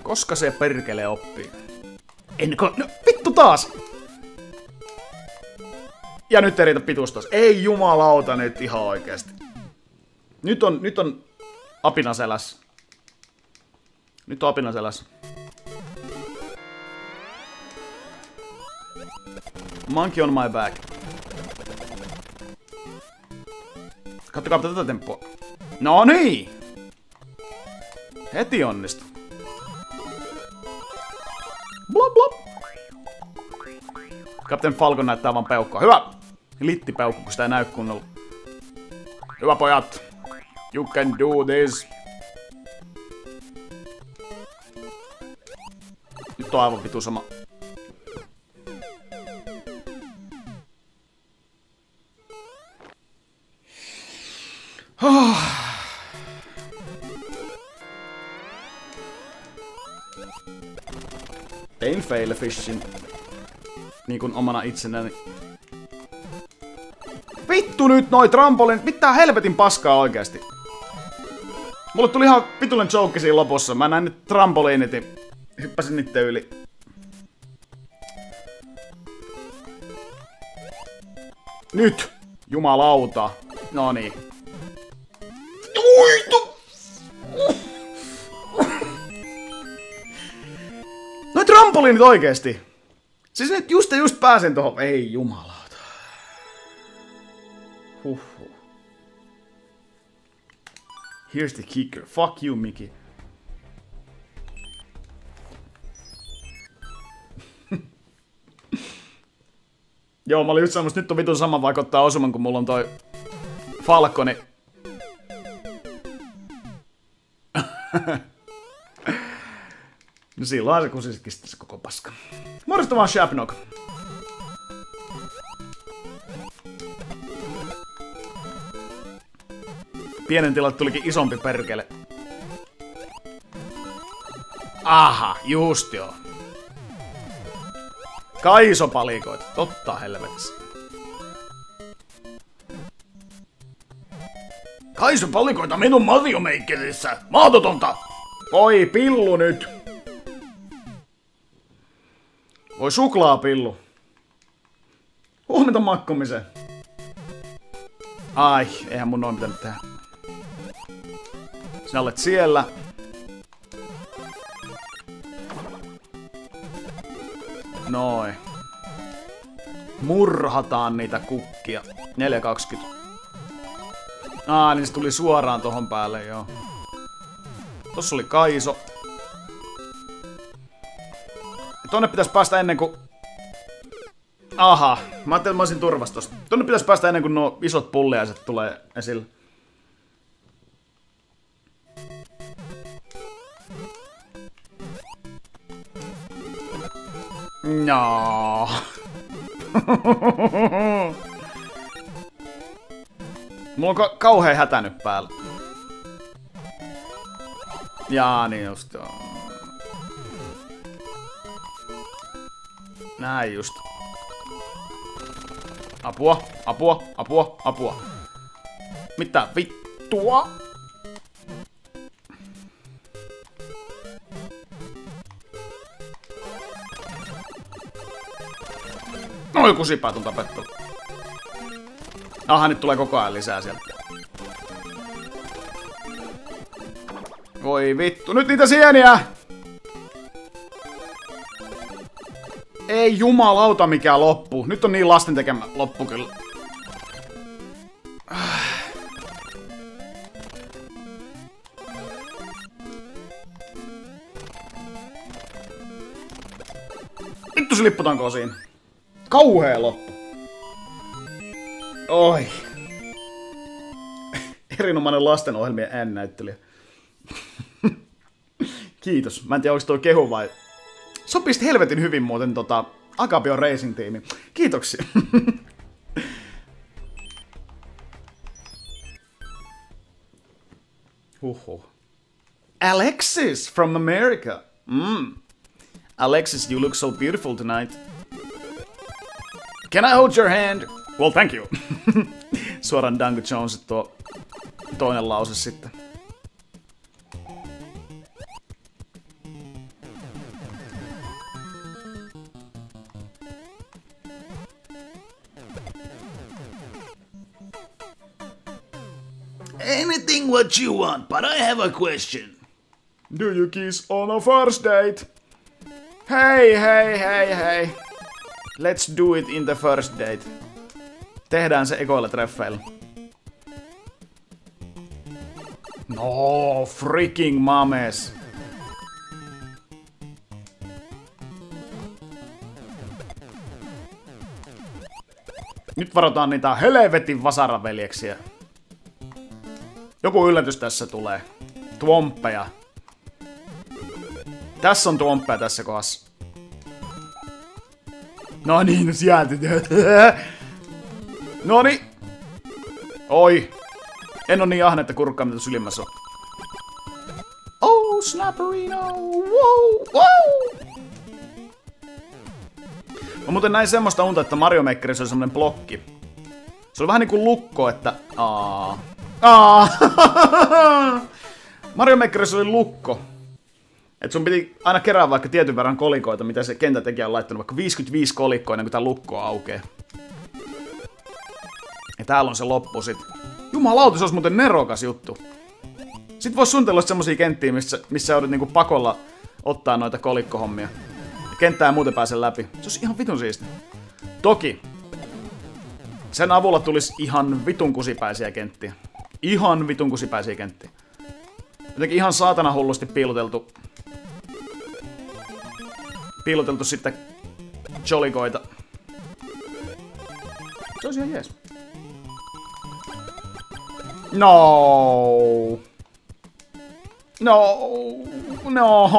Koska se perkele oppii? No vittu taas! Ja nyt ei riitä pituus taas. Ei jumalauta nyt ihan oikeesti. Nyt on apinaseläs. Nyt on apinaseläs. Monkey on my back. Kattokaa tätä temppua. No niin! Heti onnistu. Blop blop. Captain Falcon näyttää vaan peukkoa. Hyvä! Littipeukku, kun sitä ei näy kunnolla. Hyvä pojat! You can do this! Nyt on aivan vitu sama. Tein fail fishin. Niin kuin omana itsenäni. Vittu nyt noi trampolin. Mitä helvetin paskaa oikeesti. Mulle tuli ihan vitulen joke siinä lopussa. Mä näin nyt trampoliinit ja hyppäsin niitten yli. Nyt! Jumalauta. Noniin. Uitu! Noi trampoliinit oikeesti. Siis nyt just pääsen tohon. Ei jumalauta. Huhhuh. Here's the kicker. Fuck you, Mickey. Joo, mä olin just semmoista, nyt on vitun sama vaikuttaa osuman, kun mulla on toi Falconi. No silloin se kusisikin se koko paska. Morjesta vaan Shabnog. Pienen tilalle tulikin isompi perkele. Aha, just joo. Kaisopalikoita, totta helvetissä. Kaisopalikoita minun Mario Makerissä, mahdotonta! Oi, pillu nyt! Voi suklaapillu. Huomenta makkomiseen. Ai, eihän mun noin pitänyt tehdä. Sinä olet siellä. Noin. Murhataan niitä kukkia. 420. Niin se tuli suoraan tohon päälle, joo. Tossa oli Kaiso. Tonne pitäis päästä ennen kuin... Aha, mä ajattelin, että mä olisin turvassa tosta. Tonne pitäis päästä ennen kuin nuo isot pulliaiset tulee esille. No. Mulla on kauhean hätä nyt päällä. Jaa, niin just joo. Näin just. Apua, apua, apua, apua. Mitä vittua? No joku sipäätun tapettu. Aha, nyt tulee koko ajan lisää sieltä. Voi vittu, nyt niitä sieniä! Ei jumalauta mikään loppu. Nyt on niin lasten tekemä loppu kyllä. Vittu se lipputanko siinä. Kauhea loppu. Oi. Erinomainen lastenohjelmien ääninäyttelijä. Kiitos. Mä en tiedä, onko toi kehu vai... Sopisi helvetin hyvin muuten Agapio Racing Teami. Kiitoksia. Huhhuh. Alexis from America. Alexis, you look so beautiful tonight. Can I hold your hand? Well, thank you. Suoraan Danko Jones tuo toinen lause sitten. Anything what you want, but I have a question. Do you kiss on a first date? Hei, hei, hei, hei. Let's do it in the first date. Tehdään se ekoilla treffeillä. No, freaking mames. Nyt varotaan niitä helvetin vasaraveljeksiä. Joku yllätys tässä tulee. Twomppeja. Tässä on twomppeja tässä kohdassa. No niin, no sieltä. Noni. Oi. En oo niin ahne, että kurkkaa mitä sylimmässä on. Oh, Snapperino. Wow, wow. Mä muuten näin semmoista unta, että Mario Makerissa oli semmonen blokki. Se oli vähän niinku lukko, että... Mario Makerissa oli lukko. Et sun piti aina kerää vaikka tietyn verran kolikoita, mitä se kentätekijä on laittanut, vaikka 55 kolikkoa ennen kuin tää lukko aukeaa. Ja täällä on se loppu sit. Jumalauta, se olisi muuten nerokas juttu. Sitten vois suunnitella semmosia kenttiä, missä joudut niinku pakolla ottaa noita kolikkohommia. Ja kenttää ei muuten pääse läpi. Se olisi ihan vitun siisti. Toki. Sen avulla tulisi ihan vitun kusipäisiä kenttiä. Ihan vitun kusipäisiä kenttiä. Jotenkin ihan saatana hullusti piiloteltu. Piiloteltu sitten jolikoita. Se olisi ihan jees. No. No. No.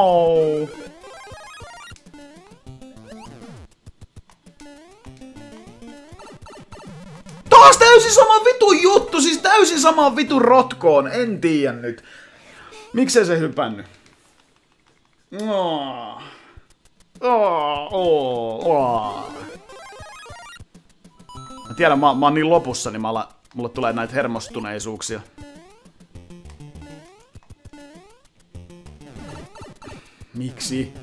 Taas täysin sama vitun juttu, siis täysin sama vitun rotkoon, en tiedä nyt. Miksei se hypännyt? Oh. Oh, oh, oh. Mä tiedän, mä oon niin lopussa, niin mulle tulee näitä hermostuneisuuksia. Miksi?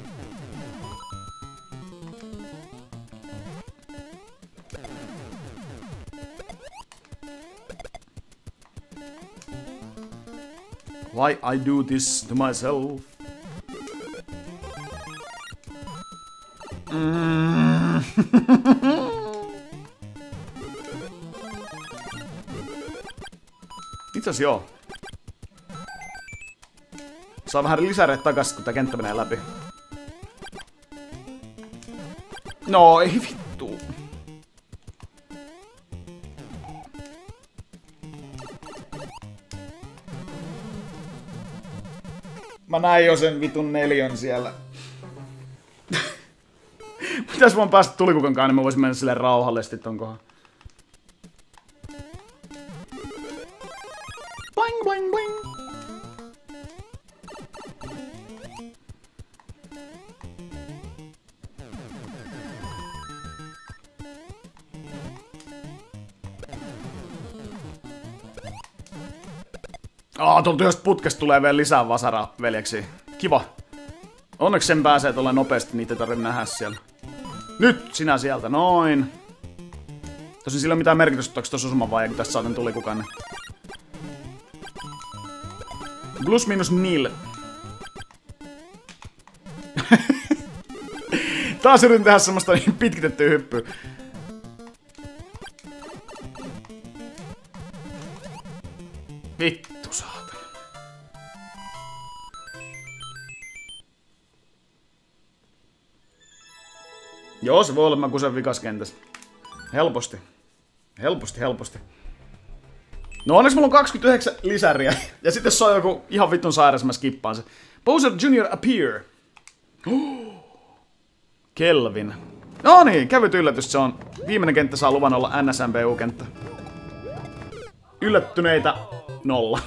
Why I do this to myself? Itse asiassa joo. Saa vähän lisäreet takas, kun tää kenttä menee läpi. No ei vittu. Mä näin jo sen vitun 4 siellä. Mitäs mä oon päästä tulikukankaan, niin mä voisin mennä silleen rauhallisesti ton kohan. Boing, boing, boing. Tuolta yhdestä putkesta tulee vielä lisää vasaraa, veljeksi. Kiva. Onneksi sen pääsee tuolla nopeasti, niitä ei tarvitse nähdä siellä. Nyt sinä sieltä, noin. Tosin sillä ei ole mitään merkitystä, onko tossa osuman vai kun tästä saaten tuli kukaan. Plus minus nil. Taas yritin tehdä semmoista niin pitkitettyä hyppyä. Vittu saatana. Joo, se voi olla, mä kusen vikas kentässä. Helposti. Helposti, helposti. No onneksi mulla on 29 lisäriä. Ja sitten jos se on joku ihan vittun sairas, mä skippaan se. Bowser Jr. appear. Kelvin. No niin, kevyt yllätys se on. Viimeinen kenttä saa luvan olla NSMBU-kenttä. Yllättyneitä 0.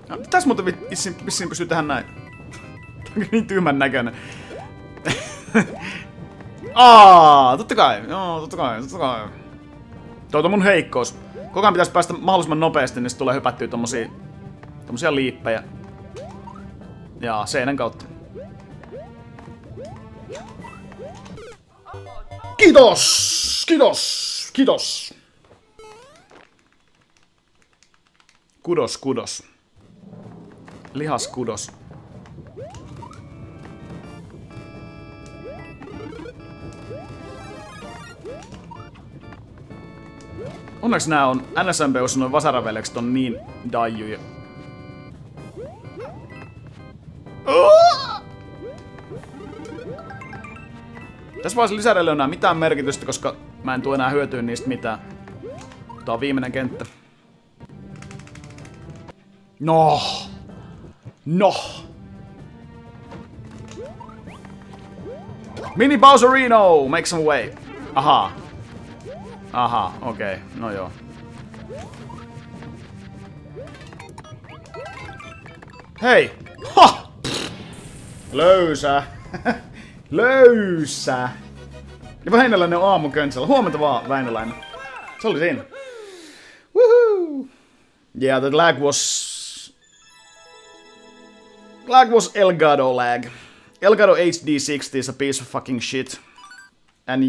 No, tässä muuten vissiin pystyy tehdä näin. Tämä on niin tyhmän näköinen. Totta kai. Joo, totta kai. Toi on mun heikkous. Koko ajan pitäisi päästä mahdollisimman nopeasti, niin sit tulee hypättyä tommosia liippejä. Jaa, seinän kautta. Kiitos! Kiitos! Kiitos! Kudos. Lihaskudos. Onneksi nää on NSMBUssa noin vasaravelekset on niin daijuja. Tässä vaiheessa lisäreille on mitään merkitystä, koska mä en tule enää hyötyä niistä mitään. Tää on viimeinen kenttä. No. Mini Bowserino! Make some way. Aha, okei. No joo. Hei! Ha! Löysä. Löysä. Ja Väinöläinen on aamukönsellä. Huomenta vaan, Väinöläinen. Se oli siinä. Woohoo! Yeah, the lag was Elgato lag. Elgato HD60 is a piece of fucking shit. And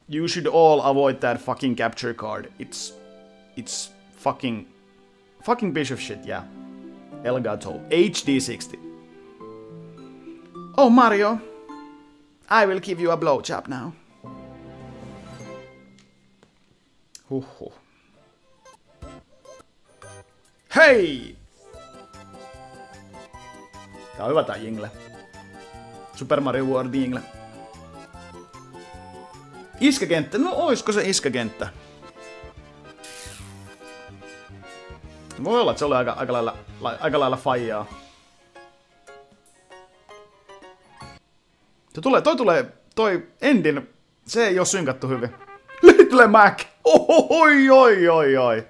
you should all avoid that fucking capture card. It's fucking piece of shit, yeah. Elgato HD60. Oh Mario, I will give you a blowjob now. Huhhuh. Hei! Tää on hyvä tää jingle. Super Mario World jingle. Iskäkenttä? No oisko se iskäkenttä? Voi olla, että se oli aika lailla faijaa. Toi endin, se ei oo synkattu hyvin. Little Mac! Oi.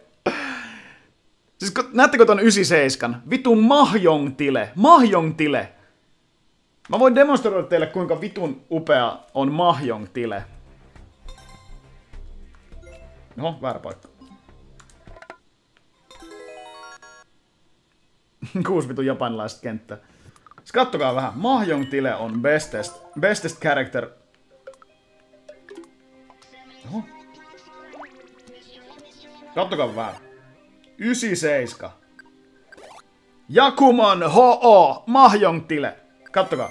Siis näettekö ton 97? Vitun Mahjong-tile. Mä voin demonstroida teille, kuinka vitun upea on Mahjong-tile. Oho, väärä paikka. 6 vitun japanilaista kenttää. Siis kattokaa vähän. Mahjong-tile on bestest character. Oho. Kattokaa vähän. 97. Jakumon Ho-Oh Mahjong-tile. Kattokaa.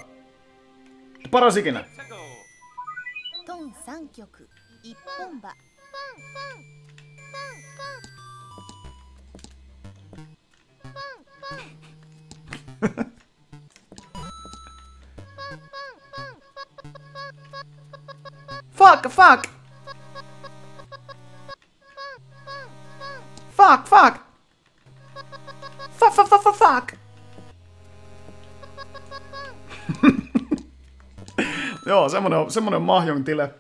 Paras ikinä. Ton 3曲一本歯 Fuck! Fuck! Joo, semmonen Mahjong-tile.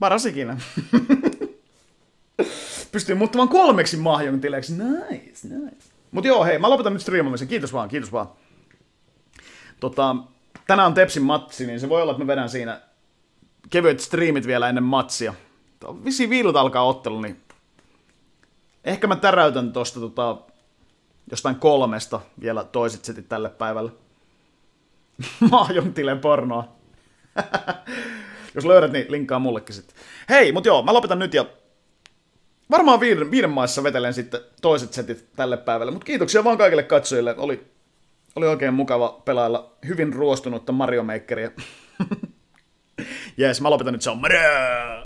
Paras ikinä. Pystyy muuttamaan 3 Mahjong-tileeksi. Nice. Mut joo, hei, mä lopetan nyt striimaamisen. Kiitos vaan. Tänään on Tepsin matsi, niin se voi olla, että mä vedän siinä kevyet striimit vielä ennen matsia. Vissiin 5 alkaa ottelu, niin ehkä mä täräytän tosta jostain 3 vielä toiset setit tälle päivälle. Mahjong-tilen pornoa. Jos löydät, niin linkkaa mullekin sitten. Hei, mut joo, mä lopetan nyt ja varmaan 5 maissa vetelen sitten toiset setit tälle päivälle. Mut kiitoksia vaan kaikille katsojille. Oli oikein mukava pelailla hyvin ruostunutta Mario Makeria. Jees, mä lopetan nyt, se on moro!